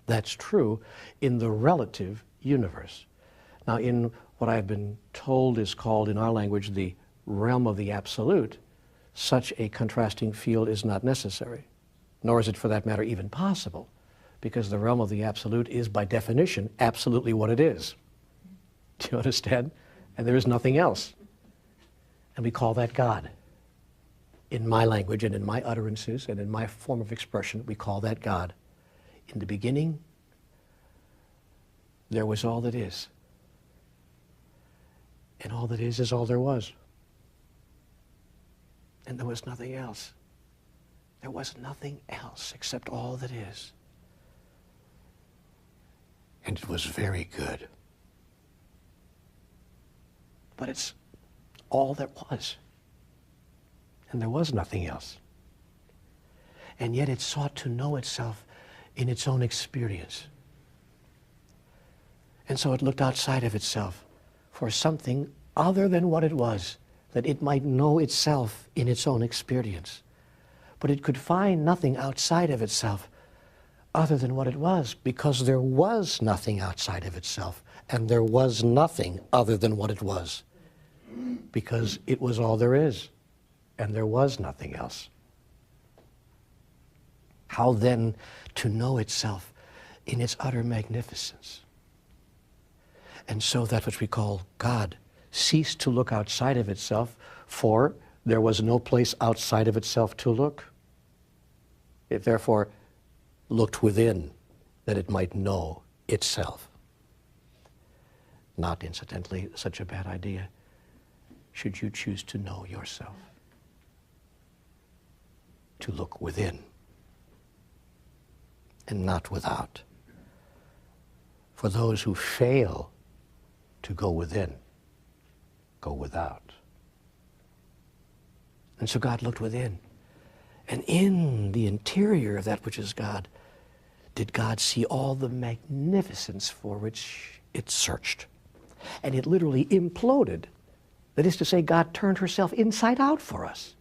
That's true in the relative universe. Now, in what I've been told is called in our language the realm of the absolute, such a contrasting field is not necessary, nor is it for that matter even possible, because the realm of the absolute is by definition absolutely what it is. Do you understand? And there is nothing else. And we call that God. In my language and in my utterances and in my form of expression, we call that God. In the beginning, there was all that is. And all that is all there was. And there was nothing else. There was nothing else except all that is. And it was very good. But it's all that was. And there was nothing else. And yet it sought to know itself in its own experience. And so it looked outside of itself for something other than what it was, that it might know itself in its own experience. But it could find nothing outside of itself other than what it was, because there was nothing outside of itself, and there was nothing other than what it was, because it was all there is, and there was nothing else. How then to know itself in its utter magnificence? And so that which we call God ceased to look outside of itself, for there was no place outside of itself to look. It therefore looked within, that it might know itself. Not, incidentally, such a bad idea, should you choose to know yourself. To look within, and not without. For those who fail to go within, go without. And so God looked within. And in the interior of that which is God, did God see all the magnificence for which it searched. And it literally imploded. That is to say, God turned herself inside out for us.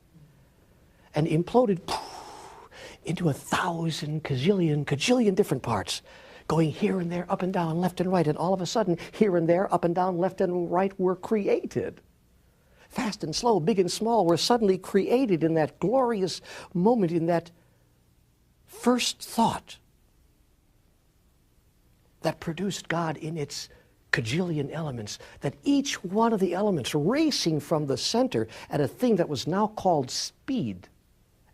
And imploded into 1,000 kajillion different parts, going here and there, up and down, left and right, and all of a sudden, here and there, up and down, left and right, were created. Fast and slow, big and small, were suddenly created in that glorious moment, in that first thought that produced God in its kajillion elements, that each one of the elements racing from the center at a thing that was now called speed,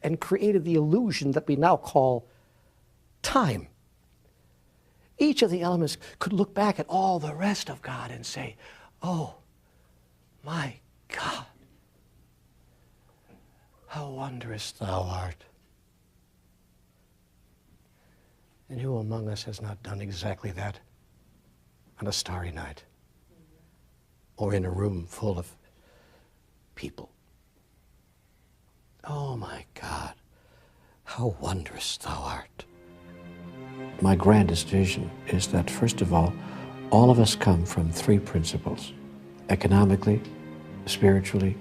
and created the illusion that we now call time. Each of the elements could look back at all the rest of God and say, oh, my God, how wondrous thou art. And who among us has not done exactly that on a starry night or in a room full of people? Oh, my God, how wondrous thou art. My grandest vision is that, first of all of us come from three principles: economically, spiritually,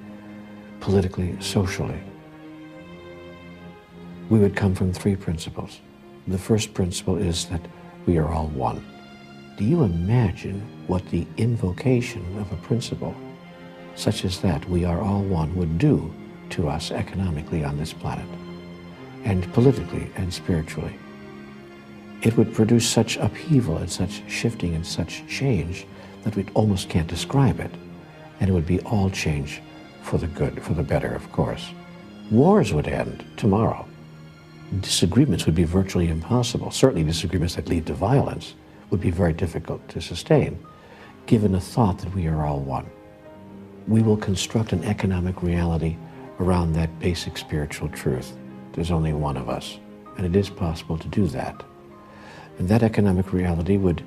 politically, socially. We would come from three principles. The first principle is that we are all one. Do you imagine what the invocation of a principle such as that, we are all one, would do to us economically on this planet, and politically and spiritually? It would produce such upheaval and such shifting and such change that we almost can't describe it. And it would be all change for the good, for the better, of course. Wars would end tomorrow. Disagreements would be virtually impossible. Certainly disagreements that lead to violence would be very difficult to sustain. given a thought that we are all one. We will construct an economic reality around that basic spiritual truth. There's only one of us, and it is possible to do that. And that economic reality would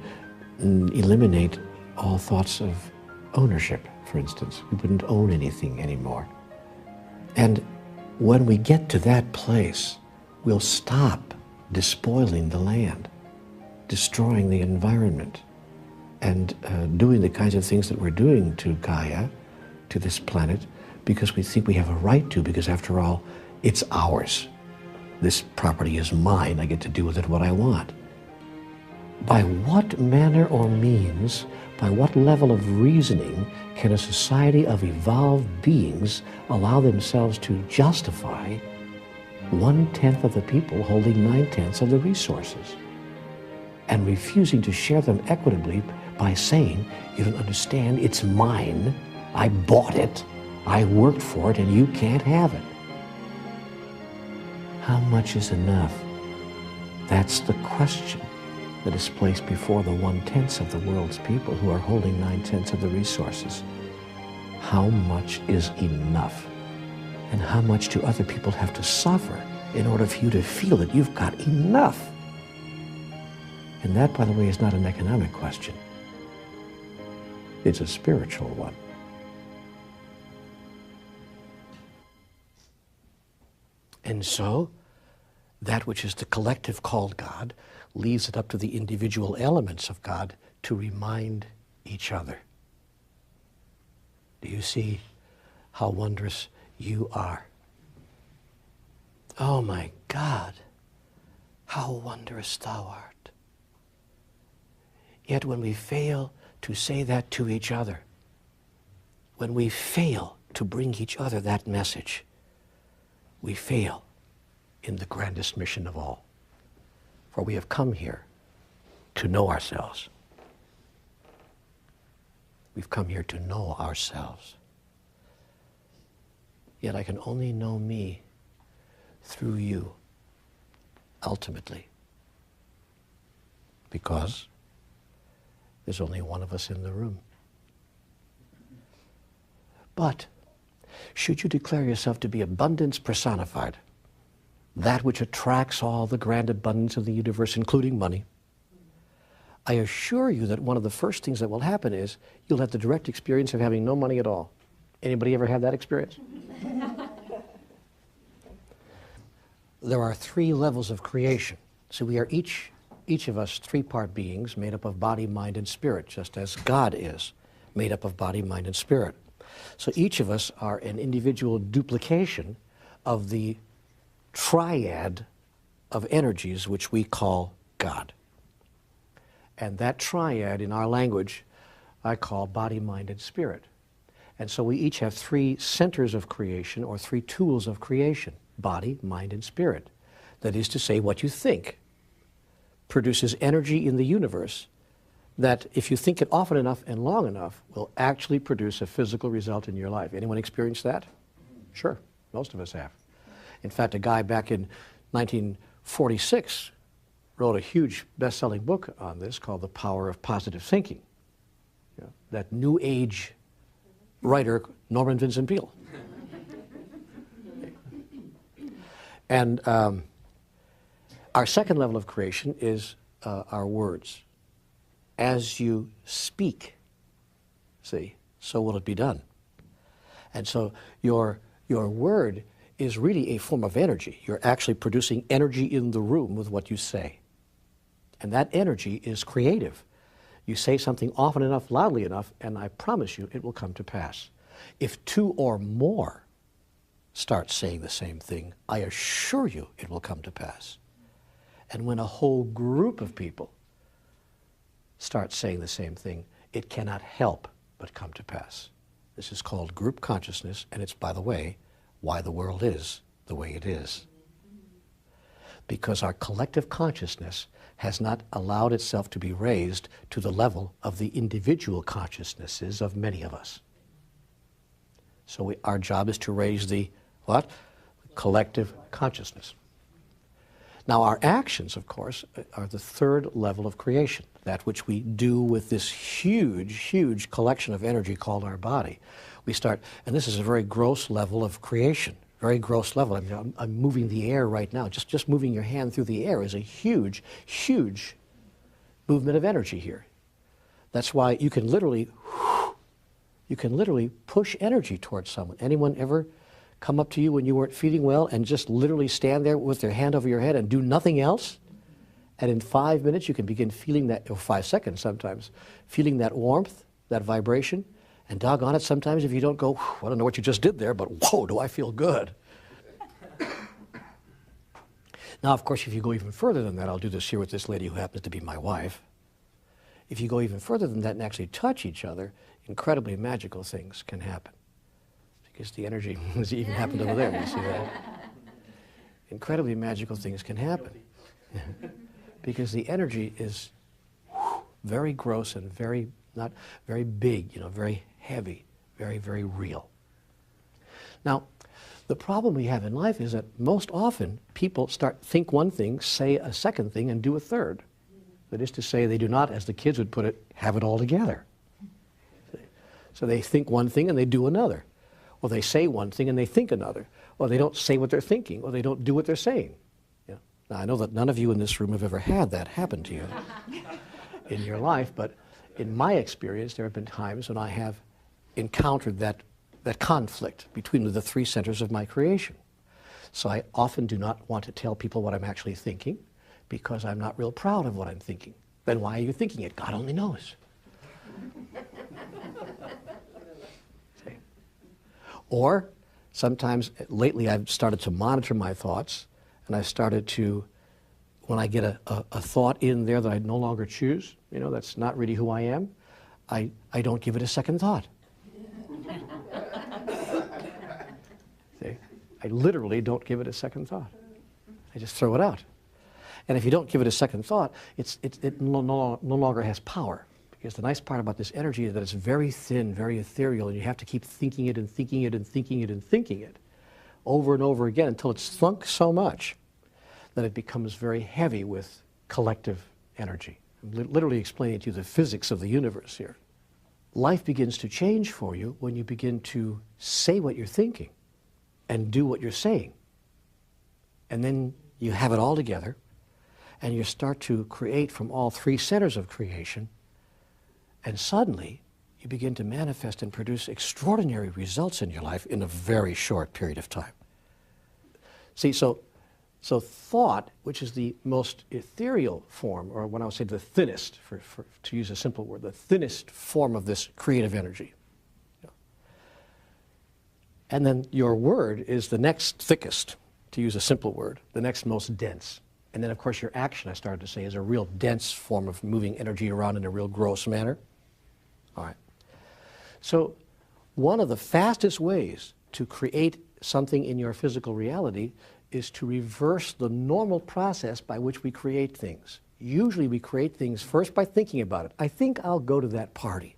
eliminate all thoughts of ownership, for instance. We wouldn't own anything anymore. And when we get to that place, we'll stop despoiling the land, destroying the environment, and doing the kinds of things that we're doing to Gaia, to this planet, because we think we have a right to, because after all, it's ours. This property is mine. I get to do with it what I want. By what manner or means, by what level of reasoning can a society of evolved beings allow themselves to justify 1/10 of the people holding 9/10 of the resources and refusing to share them equitably by saying, you don't understand, it's mine, I bought it, I worked for it, and you can't have it? How much is enough? That's the question that is placed before the 1/10 of the world's people who are holding 9/10 of the resources. How much is enough? And how much do other people have to suffer in order for you to feel that you've got enough? And that, by the way, is not an economic question. It's a spiritual one. And so, that which is the collective called God leaves it up to the individual elements of God to remind each other. Do you see how wondrous you are? Oh my God, how wondrous thou art. Yet when we fail to say that to each other, when we fail to bring each other that message, we fail in the grandest mission of all. For we have come here to know ourselves. We've come here to know ourselves. Yet I can only know me through you, ultimately. Because there's only one of us in the room. But should you declare yourself to be abundance personified, that which attracts all the grand abundance of the universe, including money, I assure you that one of the first things that will happen is you'll have the direct experience of having no money at all. Anybody ever had that experience? There are 3 levels of creation. So we are each of us 3-part beings made up of body, mind, and spirit, just as God is made up of body, mind, and spirit. So each of us are an individual duplication of the triad of energies which we call God. And that triad in our language I call body, mind, and spirit. And so we each have 3 centers of creation, or 3 tools of creation: body, mind, and spirit. That is to say, what you think produces energy in the universe that, if you think it often enough and long enough, will actually produce a physical result in your life. Anyone experienced that? Sure, most of us have. In fact, a guy back in 1946 wrote a huge best-selling book on this called The Power of Positive Thinking. You know, that New Age writer, Norman Vincent Peale. And our second level of creation is our words. As you speak, see, so will it be done. And so your word is really a form of energy. You're actually producing energy in the room with what you say. And that energy is creative. You say something often enough, loudly enough, and I promise you it will come to pass. If 2 or more start saying the same thing, I assure you it will come to pass. And when a whole group of people start saying the same thing, it cannot help but come to pass. This is called group consciousness, and it's, by the way, why the world is the way it is. Because our collective consciousness has not allowed itself to be raised to the level of the individual consciousnesses of many of us. So our job is to raise the what? Collective consciousness. Now, our actions, of course, are the third level of creation, that which we do with this huge, huge collection of energy called our body. We start, and this is a very gross level of creation, very gross level. I mean, I'm moving the air right now. Just moving your hand through the air is a huge, huge movement of energy here. That's why you can literally push energy towards someone. Anyone ever come up to you when you weren't feeling well and just literally stand there with their hand over your head and do nothing else? And in 5 minutes you can begin feeling that, or 5 seconds sometimes, feeling that warmth, that vibration. And doggone it, sometimes if you don't go, I don't know what you just did there, but whoa, do I feel good. Now, of course, if you go even further than that, I'll do this here with this lady who happens to be my wife. If you go even further than that and actually touch each other, incredibly magical things can happen. Because the energy has even happened over there, you see that? Incredibly magical things can happen. Because the energy is very gross and very, not very big, very heavy, very, very real. Now, the problem we have in life is that most often people think one thing, say a second thing, and do a third. That is to say, they do not, as the kids would put it, have it all together. So they think one thing and they do another. Or they say one thing and they think another. Or they don't say what they're thinking, or they don't do what they're saying. Now, I know that none of you in this room have ever had that happen to you in your life, but in my experience, there have been times when I have encountered that conflict between the three centers of my creation. So I often do not want to tell people what I'm actually thinking because I'm not real proud of what I'm thinking. Then why are you thinking it? God only knows. See? Or sometimes, lately I've started to monitor my thoughts, and I've started to, when I get a thought in there that I no longer choose, that's not really who I am, I don't give it a second thought. See? I literally don't give it a second thought. I just throw it out. And if you don't give it a second thought, it no longer has power. Because the nice part about this energy is that it's very thin, very ethereal, and you have to keep thinking it and thinking it and thinking it and thinking it over and over again until it's thunk so much that it becomes very heavy with collective energy. I'm literally explaining to you the physics of the universe here. Life begins to change for you when you begin to say what you're thinking and do what you're saying. And then you have it all together, and you start to create from all three centers of creation, and suddenly you begin to manifest and produce extraordinary results in your life in a very short period of time. See, so thought, which is the most ethereal form, or when I would say the thinnest, to use a simple word, the thinnest form of this creative energy. And then your word is the next thickest, to use a simple word, the next most dense. And then, of course, your action, I started to say, is a real dense form of moving energy around in a real gross manner. All right. So one of the fastest ways to create something in your physical reality is to reverse the normal process by which we create things. Usually we create things first by thinking about it. I think I'll go to that party.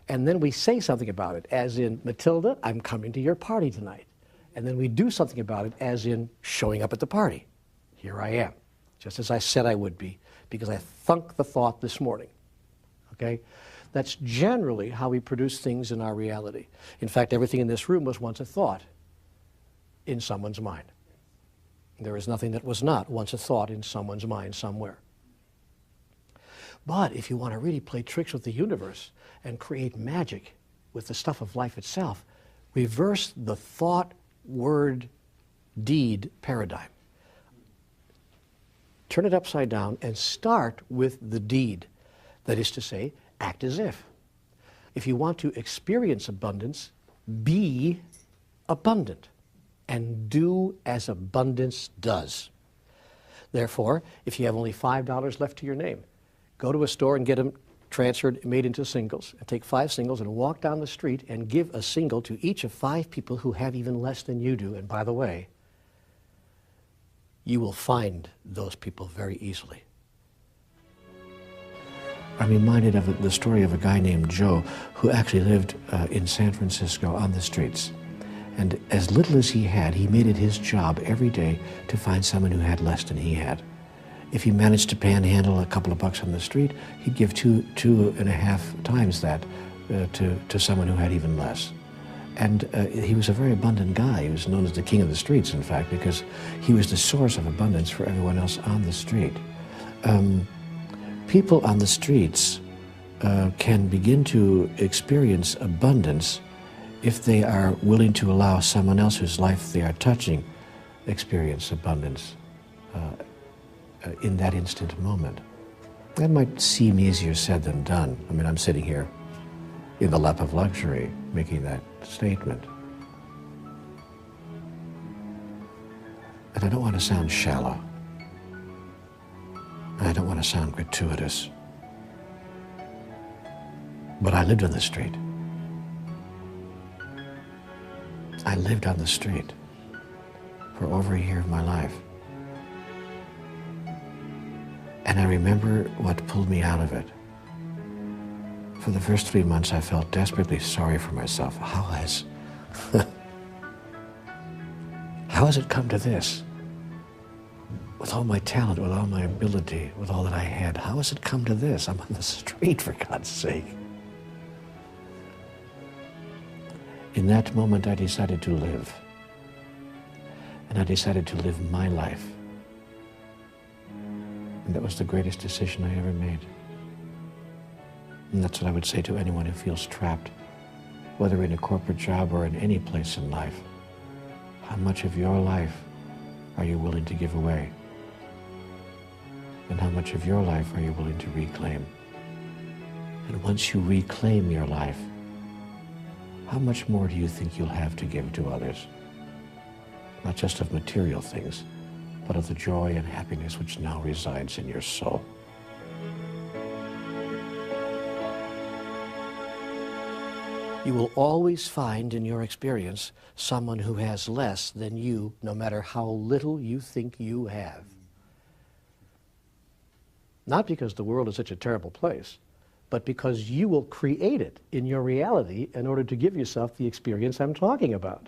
And then we say something about it, as in, Matilda, I'm coming to your party tonight. And then we do something about it, as in showing up at the party. Here I am, just as I said I would be, because I thunk the thought this morning. Okay? That's generally how we produce things in our reality. In fact, everything in this room was once a thought in someone's mind. There is nothing that was not once a thought in someone's mind somewhere. But if you want to really play tricks with the universe and create magic with the stuff of life itself, reverse the thought, word, deed paradigm. Turn it upside down and start with the deed. That is to say, act as if. If you want to experience abundance, be abundant and do as abundance does. Therefore, if you have only $5 left to your name, go to a store and get them transferred, made into singles, and take 5 singles and walk down the street and give a single to each of 5 people who have even less than you do. And by the way, you will find those people very easily. I'm reminded of the story of a guy named Joe who actually lived in San Francisco on the streets. And as little as he had, he made it his job every day to find someone who had less than he had. If he managed to panhandle a couple of bucks on the street, he'd give two and a half times that to someone who had even less. And he was a very abundant guy. He was known as the king of the streets, in fact, because he was the source of abundance for everyone else on the street. People on the streets can begin to experience abundance if they are willing to allow someone else whose life they are touching experience abundance in that instant moment. That might seem easier said than done. I mean, I'm sitting here in the lap of luxury making that statement. And I don't want to sound shallow. I don't want to sound gratuitous. But I lived on the street. I lived on the street for over a year of my life. And I remember what pulled me out of it. For the first 3 months, I felt desperately sorry for myself. How has it come to this? With all my talent, with all my ability, with all that I had, how has it come to this? I'm on the street, for God's sake. In that moment, I decided to live. And I decided to live my life. And that was the greatest decision I ever made. And that's what I would say to anyone who feels trapped, whether in a corporate job or in any place in life. How much of your life are you willing to give away? And how much of your life are you willing to reclaim? And once you reclaim your life, how much more do you think you'll have to give to others? Not just of material things, but of the joy and happiness which now resides in your soul. You will always find in your experience someone who has less than you, no matter how little you think you have. Not because the world is such a terrible place, but because you will create it in your reality in order to give yourself the experience I'm talking about.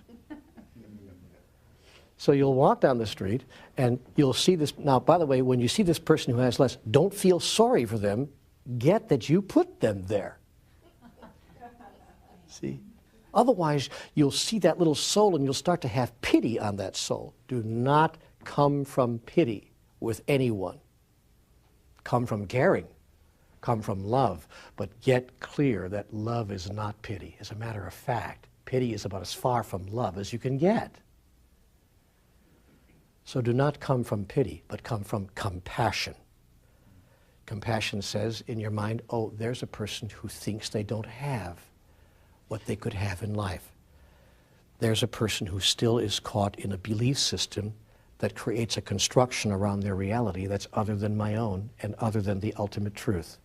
So you'll walk down the street and you'll see this. Now, by the way, when you see this person who has less, don't feel sorry for them. Get that you put them there. See? Otherwise, you'll see that little soul and you'll start to have pity on that soul. Do not come from pity with anyone. Come from caring. Come from love. But get clear that love is not pity. As a matter of fact, pity is about as far from love as you can get. So do not come from pity, but come from compassion. Compassion says in your mind, oh, there's a person who thinks they don't have what they could have in life. There's a person who still is caught in a belief system that creates a construction around their reality that's other than my own and other than the ultimate truth.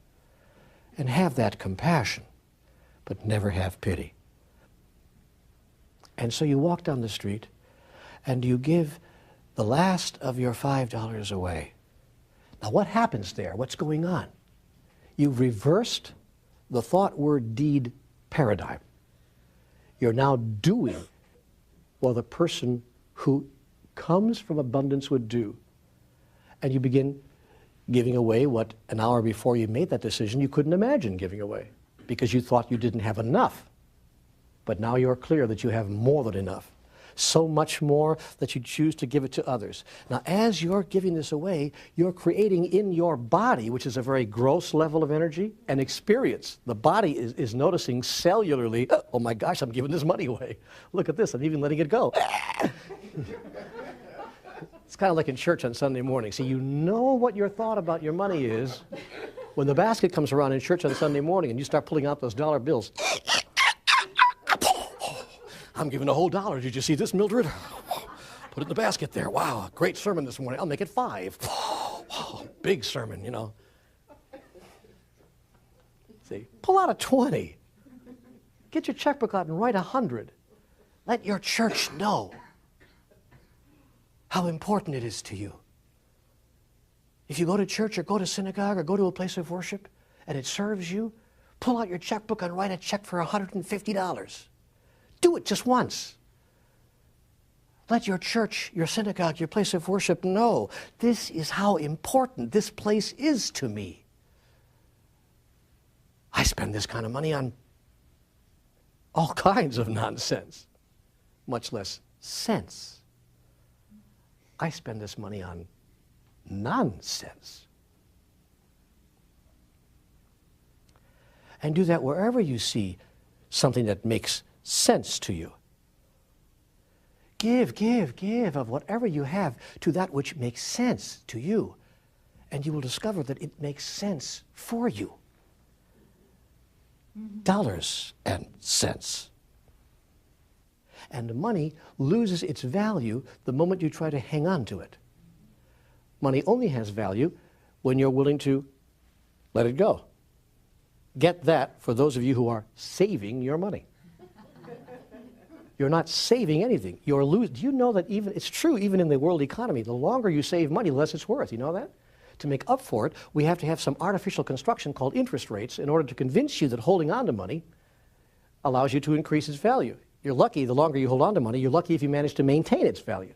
And have that compassion, but never have pity. And so you walk down the street and you give the last of your $5 away. Now what happens there? What's going on? You've reversed the thought, word, deed paradigm. You're now doing what the person who comes from abundance would do. And you begin giving away what an hour before you made that decision you couldn't imagine giving away because you thought you didn't have enough. But now you're clear that you have more than enough. So much more that you choose to give it to others. Now, as you're giving this away, you're creating in your body, which is a very gross level of energy, an experience. The body is noticing cellularly, oh my gosh, I'm giving this money away. Look at this, I'm even letting it go. It's kind of like in church on Sunday morning. See, you know what your thought about your money is when the basket comes around in church on Sunday morning and you start pulling out those dollar bills. I'm giving a whole $1. Did you see this, Mildred? Put it in the basket there. Wow, great sermon this morning. I'll make it 5. Wow, big sermon, you know. See, pull out a 20. Get your checkbook out and write 100. Let your church know how important it is to you. If you go to church or go to synagogue or go to a place of worship and it serves you, pull out your checkbook and write a check for $150. Do it just once. Let your church, your synagogue, your place of worship know this is how important this place is to me. I spend this kind of money on all kinds of nonsense, much less sense. I spend this money on nonsense. And do that wherever you see something that makes sense to you. Give, give, give of whatever you have to that which makes sense to you. And you will discover that it makes sense for you. Dollars and cents. And money loses its value the moment you try to hang on to it. Money only has value when you're willing to let it go. Get that for those of you who are saving your money. You're not saving anything. You're losing. Do you know that it's true even in the world economy, the longer you save money, the less it's worth. You know that? To make up for it, we have to have some artificial construction called interest rates in order to convince you that holding on to money allows you to increase its value. You're lucky the longer you hold on to money. You're lucky if you manage to maintain its value.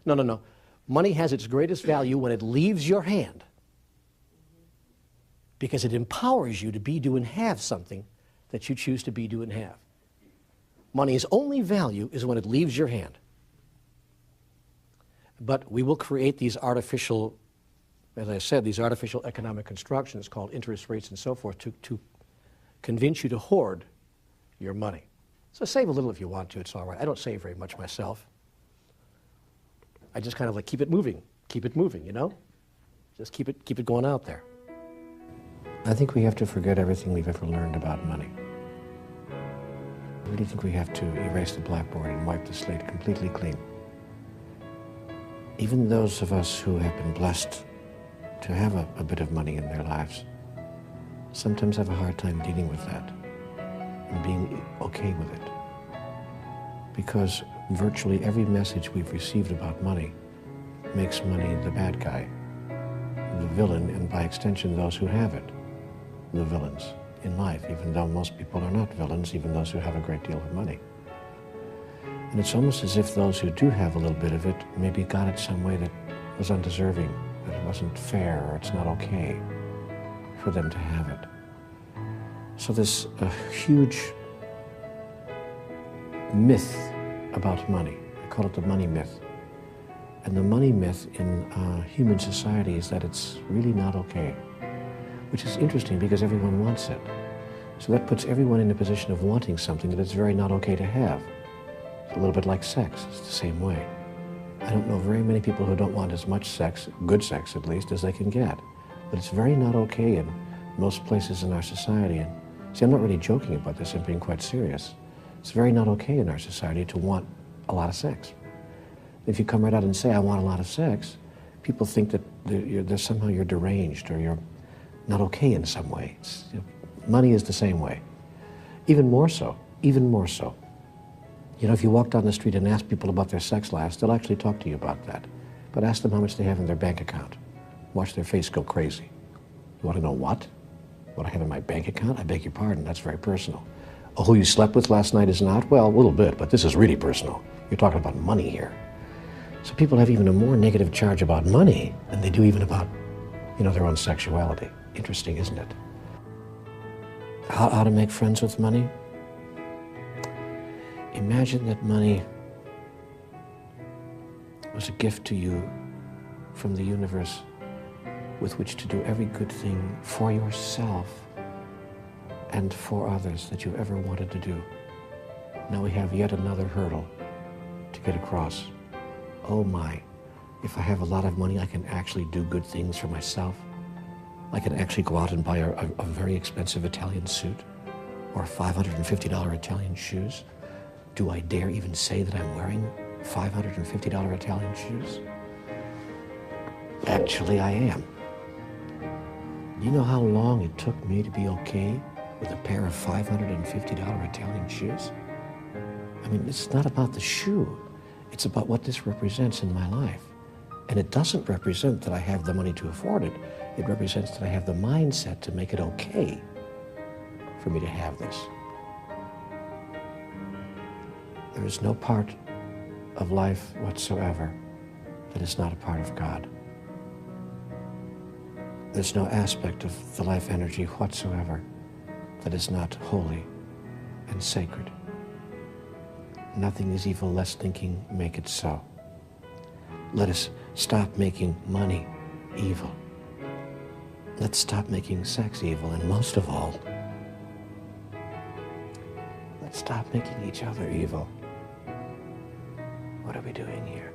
No, no, no. Money has its greatest value when it leaves your hand, because it empowers you to be, do, and have something that you choose to be, do, and have. Money's only value is when it leaves your hand. But we will create these artificial, as I said, these artificial economic constructions called interest rates and so forth to convince you to hoard your money. So save a little if you want to, it's all right. I don't save very much myself. I just kind of like keep it moving, you know? Just keep it going out there. I think we have to forget everything we've ever learned about money. I really think we have to erase the blackboard and wipe the slate completely clean. Even those of us who have been blessed to have a bit of money in their lives sometimes have a hard time dealing with that and being okay with it. Because virtually every message we've received about money makes money the bad guy, the villain, and by extension those who have it, the villains in life, even though most people are not villains, even those who have a great deal of money. And it's almost as if those who do have a little bit of it maybe got it some way that was undeserving, that it wasn't fair, or it's not okay for them to have it. So there's a huge myth about money. I call it the money myth. And the money myth in human society is that it's really not okay, which is interesting because everyone wants it. So that puts everyone in a position of wanting something that it's very not okay to have. It's a little bit like sex. It's the same way. I don't know very many people who don't want as much sex, good sex at least, as they can get. But it's very not okay in most places in our society. And see, I'm not really joking about this. I'm being quite serious. It's very not okay in our society to want a lot of sex. If you come right out and say, I want a lot of sex, people think that somehow you're deranged or you're not okay in some way. Money is the same way. Even more so, even more so. You know, if you walk down the street and ask people about their sex lives, they'll actually talk to you about that. But ask them how much they have in their bank account. Watch their face go crazy. You want to know what? What I have in my bank account? I beg your pardon, that's very personal. Oh, who you slept with last night is not? Well, a little bit, but this is really personal. You're talking about money here. So people have even a more negative charge about money than they do even about, you know, their own sexuality. Interesting, isn't it? How to make friends with money? Imagine that money was a gift to you from the universe with which to do every good thing for yourself and for others that you've ever wanted to do. Now we have yet another hurdle to get across. Oh my, if I have a lot of money, I can actually do good things for myself. I can actually go out and buy a very expensive Italian suit or $550 Italian shoes. Do I dare even say that I'm wearing $550 Italian shoes? Actually, I am. You know how long it took me to be okay with a pair of $550 Italian shoes? I mean, it's not about the shoe. It's about what this represents in my life. And it doesn't represent that I have the money to afford it. It represents that I have the mindset to make it okay for me to have this. There is no part of life whatsoever that is not a part of God. There's no aspect of the life energy whatsoever that is not holy and sacred. Nothing is evil, lest thinking make it so. Let us stop making money evil. Let's stop making sex evil, and most of all, let's stop making each other evil. What are we doing here?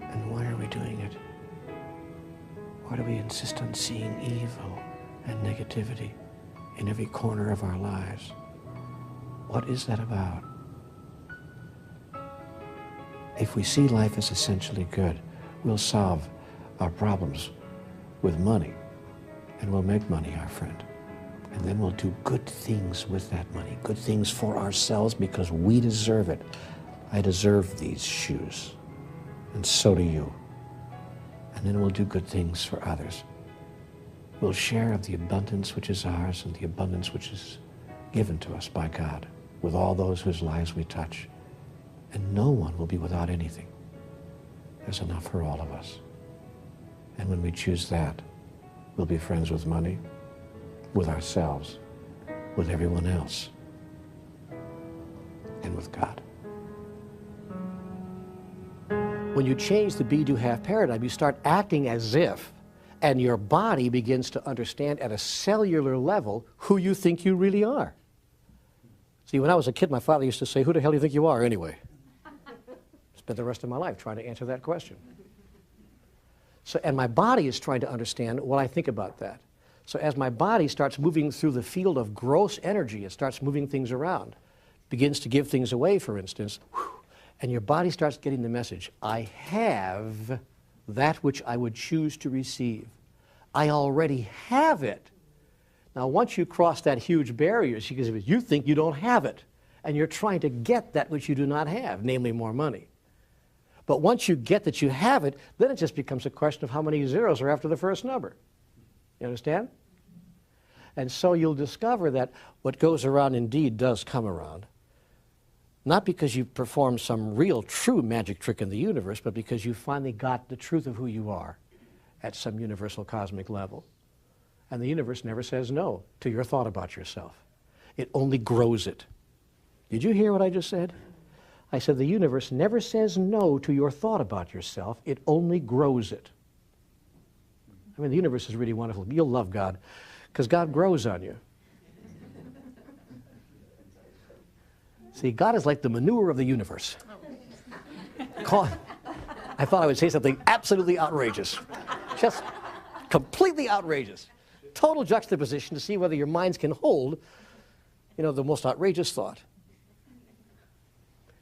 And why are we doing it? Why do we insist on seeing evil and negativity in every corner of our lives? What is that about? If we see life as essentially good, we'll solve our problems with money, and we'll make money our friend. And then we'll do good things with that money, good things for ourselves because we deserve it. I deserve these shoes, and so do you. And then we'll do good things for others. We'll share of the abundance which is ours and the abundance which is given to us by God with all those whose lives we touch. And no one will be without anything. There's enough for all of us. And when we choose that, we'll be friends with money, with ourselves, with everyone else, and with God. When you change the be, do, have paradigm, you start acting as if, and your body begins to understand at a cellular level who you think you really are. See, when I was a kid, my father used to say, "Who the hell do you think you are anyway?" Spent the rest of my life trying to answer that question. So, and my body is trying to understand what I think about that. So as my body starts moving through the field of gross energy, it starts moving things around, begins to give things away, for instance, and your body starts getting the message, I have that which I would choose to receive. I already have it. Now, once you cross that huge barrier, you think you don't have it, and you're trying to get that which you do not have, namely more money. But once you get that you have it, then it just becomes a question of how many zeros are after the first number. You understand? And so you'll discover that what goes around indeed does come around. Not because you performed some real, true magic trick in the universe, but because you finally got the truth of who you are at some universal cosmic level. And the universe never says no to your thought about yourself. It only grows it. Did you hear what I just said? I said the universe never says no to your thought about yourself. It only grows it. I mean, the universe is really wonderful. You'll love God because God grows on you. See, God is like the manure of the universe. I thought I would say something absolutely outrageous. Just completely outrageous. Total juxtaposition to see whether your minds can hold, the most outrageous thought.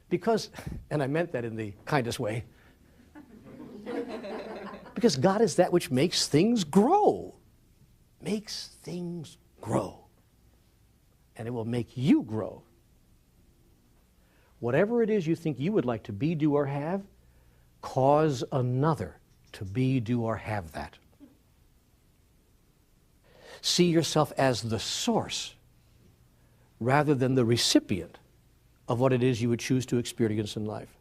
Because, and I meant that in the kindest way, because God is that which makes things grow. Makes things grow. And it will make you grow. Whatever it is you think you would like to be, do, or have, cause another to be, do, or have that. See yourself as the source rather than the recipient of what it is you would choose to experience in life.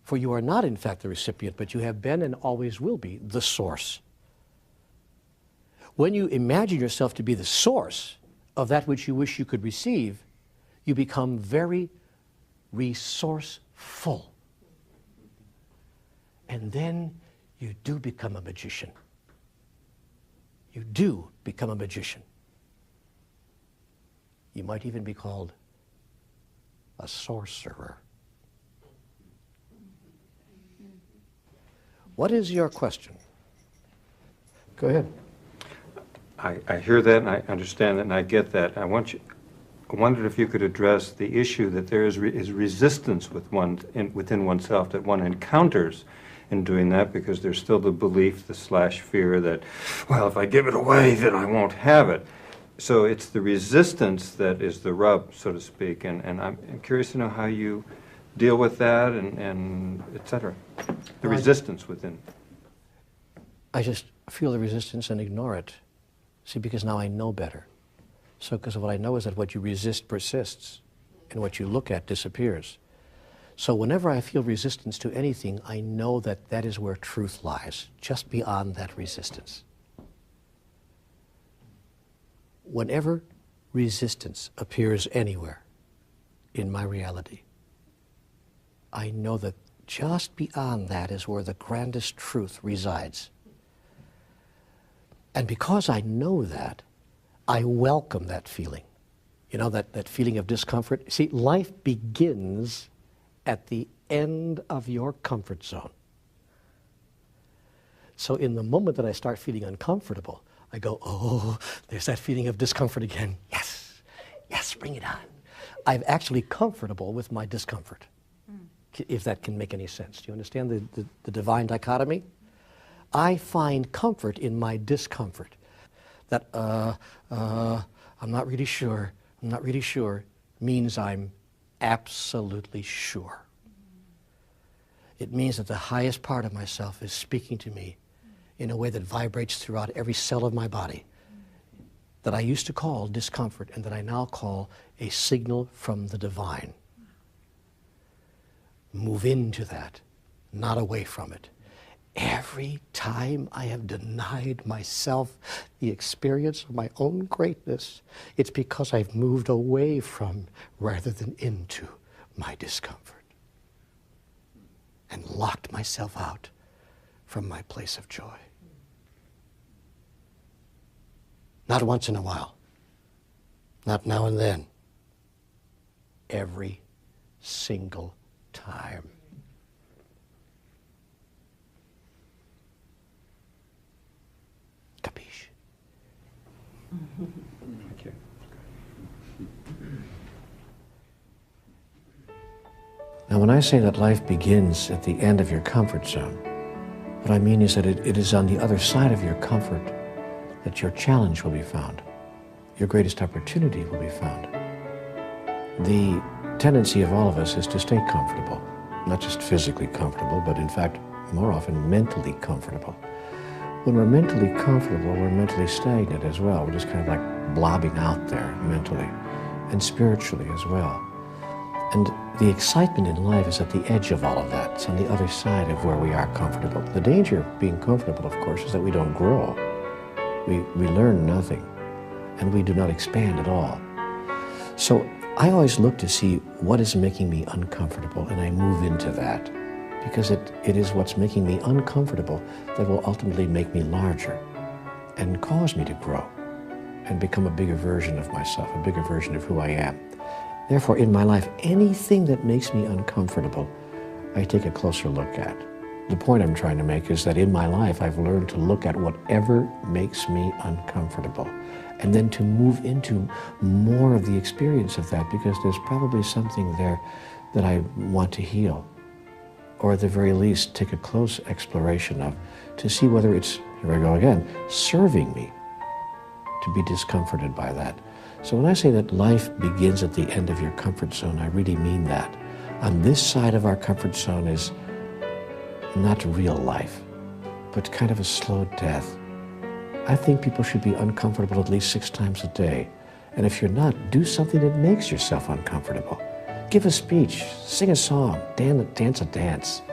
For you are not, in fact, the recipient, but you have been and always will be the source. When you imagine yourself to be the source of that which you wish you could receive, you become very resourceful. And then you do become a magician. You do become a magician. You might even be called a sorcerer. What is your question? Go ahead. I hear that and I understand that and I get that. I wondered if you could address the issue that there is resistance within oneself that one encounters in doing that, because there's still the belief, the fear that, well, if I give it away, then I won't have it. So it's the resistance that is the rub, so to speak, and I'm curious to know how you deal with that and et cetera. The resistance within. I just feel the resistance and ignore it. See, because now I know better. So because what I know is that what you resist persists, and what you look at disappears. So whenever I feel resistance to anything, I know that that is where truth lies, just beyond that resistance. Whenever resistance appears anywhere in my reality, I know that just beyond that is where the grandest truth resides. And because I know that, I welcome that feeling. You know, that feeling of discomfort. See, life begins at the end of your comfort zone. So in the moment that I start feeling uncomfortable, I go, oh, there's that feeling of discomfort again. Yes, yes, bring it on. I'm actually comfortable with my discomfort, if that can make any sense. Do you understand the divine dichotomy? I find comfort in my discomfort. That, I'm not really sure means I'm absolutely sure. It means that the highest part of myself is speaking to me in a way that vibrates throughout every cell of my body, that I used to call discomfort and that I now call a signal from the divine. Move into that, not away from it. Every time I have denied myself the experience of my own greatness, it's because I've moved away from rather than into my discomfort and locked myself out from my place of joy. Not once in a while, not now and then, every single time. Capiche? Thank you. Now, when I say that life begins at the end of your comfort zone, what I mean is that it is on the other side of your comfort that your challenge will be found. Your greatest opportunity will be found. The tendency of all of us is to stay comfortable, not just physically comfortable, but in fact, more often mentally comfortable. When we're mentally comfortable, we're mentally stagnant as well. We're just kind of like blobbing out there mentally and spiritually as well. And the excitement in life is at the edge of all of that. It's on the other side of where we are comfortable. The danger of being comfortable, of course, is that we don't grow. We learn nothing, and we do not expand at all. So I always look to see what is making me uncomfortable, and I move into that, because it is what's making me uncomfortable that will ultimately make me larger and cause me to grow and become a bigger version of myself, a bigger version of who I am. Therefore, in my life, anything that makes me uncomfortable, I take a closer look at. The point I'm trying to make is that in my life, I've learned to look at whatever makes me uncomfortable and then to move into more of the experience of that, because there's probably something there that I want to heal, or at the very least take a close exploration of, to see whether it's, here I go again, serving me to be discomforted by that. So when I say that life begins at the end of your comfort zone, I really mean that. On this side of our comfort zone is not real life, but kind of a slow death. I think people should be uncomfortable at least 6 times a day. And if you're not, do something that makes yourself uncomfortable. Give a speech, sing a song, dance a dance.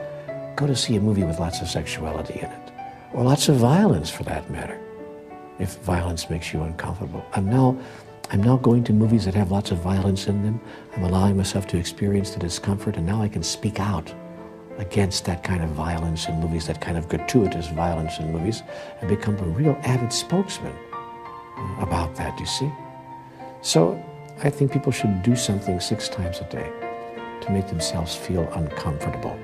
Go to see a movie with lots of sexuality in it, or lots of violence for that matter, if violence makes you uncomfortable. I'm now going to movies that have lots of violence in them. I'm allowing myself to experience the discomfort, and now I can speak out against that kind of violence in movies, that kind of gratuitous violence in movies, and become a real avid spokesman about that, you see? So I think people should do something 6 times a day to make themselves feel uncomfortable.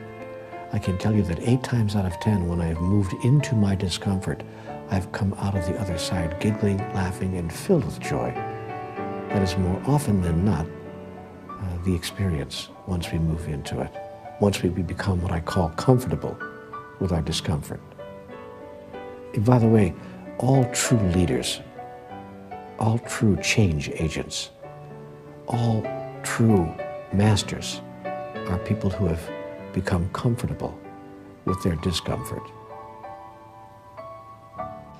I can tell you that 8 times out of 10, when I have moved into my discomfort, I've come out of the other side giggling, laughing, and filled with joy. That is more often than not the experience once we move into it, once we become what I call comfortable with our discomfort. And by the way, all true leaders, all true change agents, all true masters are people who have become comfortable with their discomfort.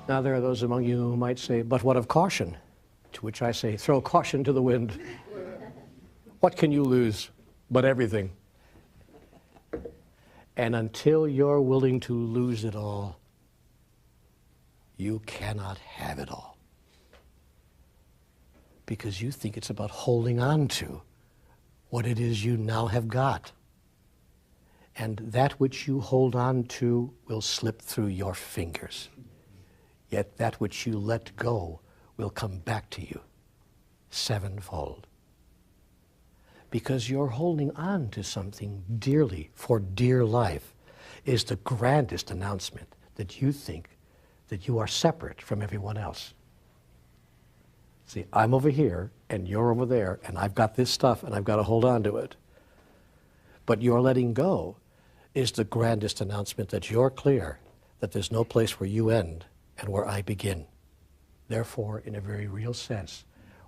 Now there are those among you who might say, but what of caution? To which I say, throw caution to the wind. What can you lose but everything? And until you're willing to lose it all, you cannot have it all. Because you think it's about holding on to what it is you now have got. And that which you hold on to will slip through your fingers. Yet that which you let go will come back to you sevenfold. Because you're holding on to something dearly, for dear life, is the grandest announcement that you think that you are separate from everyone else. See, I'm over here, and you're over there, and I've got this stuff, and I've got to hold on to it. But your letting go is the grandest announcement that you're clear, that there's no place where you end and where I begin. Therefore, in a very real sense,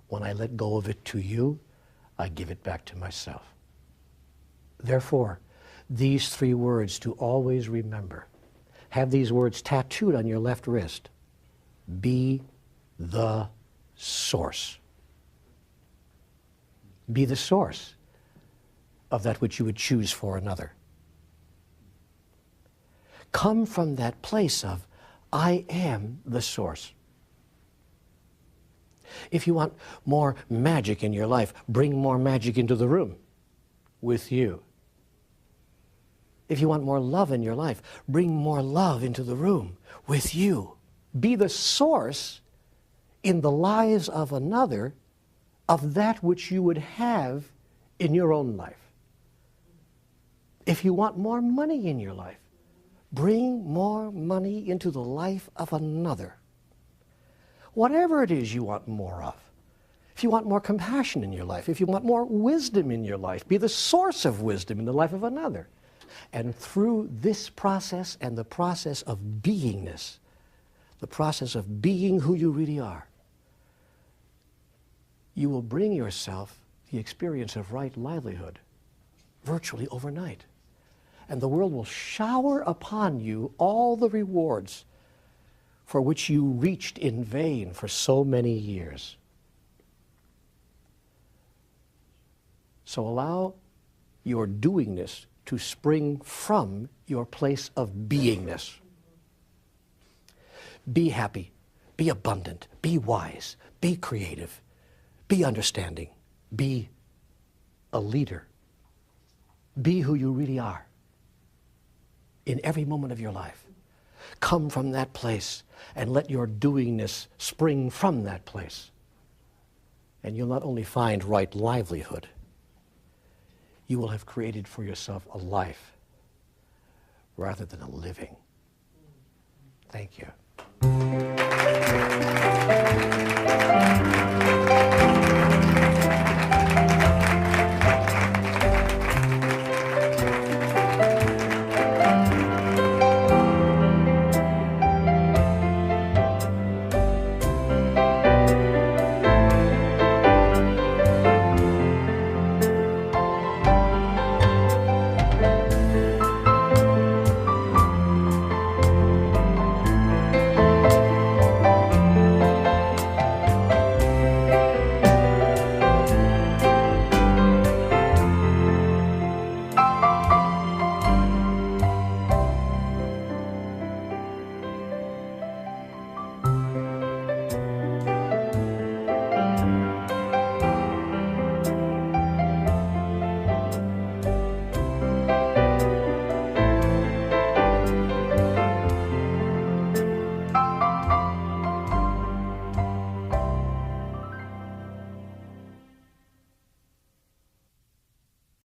when I let go of it to you, I give it back to myself. Therefore, these 3 words to always remember. Have these words tattooed on your left wrist. Be the source. Be the source of that which you would choose for another. Come from that place of, I am the source. If you want more magic in your life, bring more magic into the room with you. If you want more love in your life, bring more love into the room with you. Be the source in the lives of another of that which you would have in your own life. If you want more money in your life, bring more money into the life of another. Whatever it is you want more of. If you want more compassion in your life, if you want more wisdom in your life, be the source of wisdom in the life of another. And through this process and the process of beingness, the process of being who you really are, you will bring yourself the experience of right livelihood virtually overnight. And the world will shower upon you all the rewards for which you reached in vain for so many years. So allow your doingness to spring from your place of beingness. Be happy, be abundant, be wise, be creative, be understanding, be a leader. Be who you really are in every moment of your life. Come from that place and let your doingness spring from that place. And you'll not only find right livelihood, you will have created for yourself a life rather than a living. Thank you.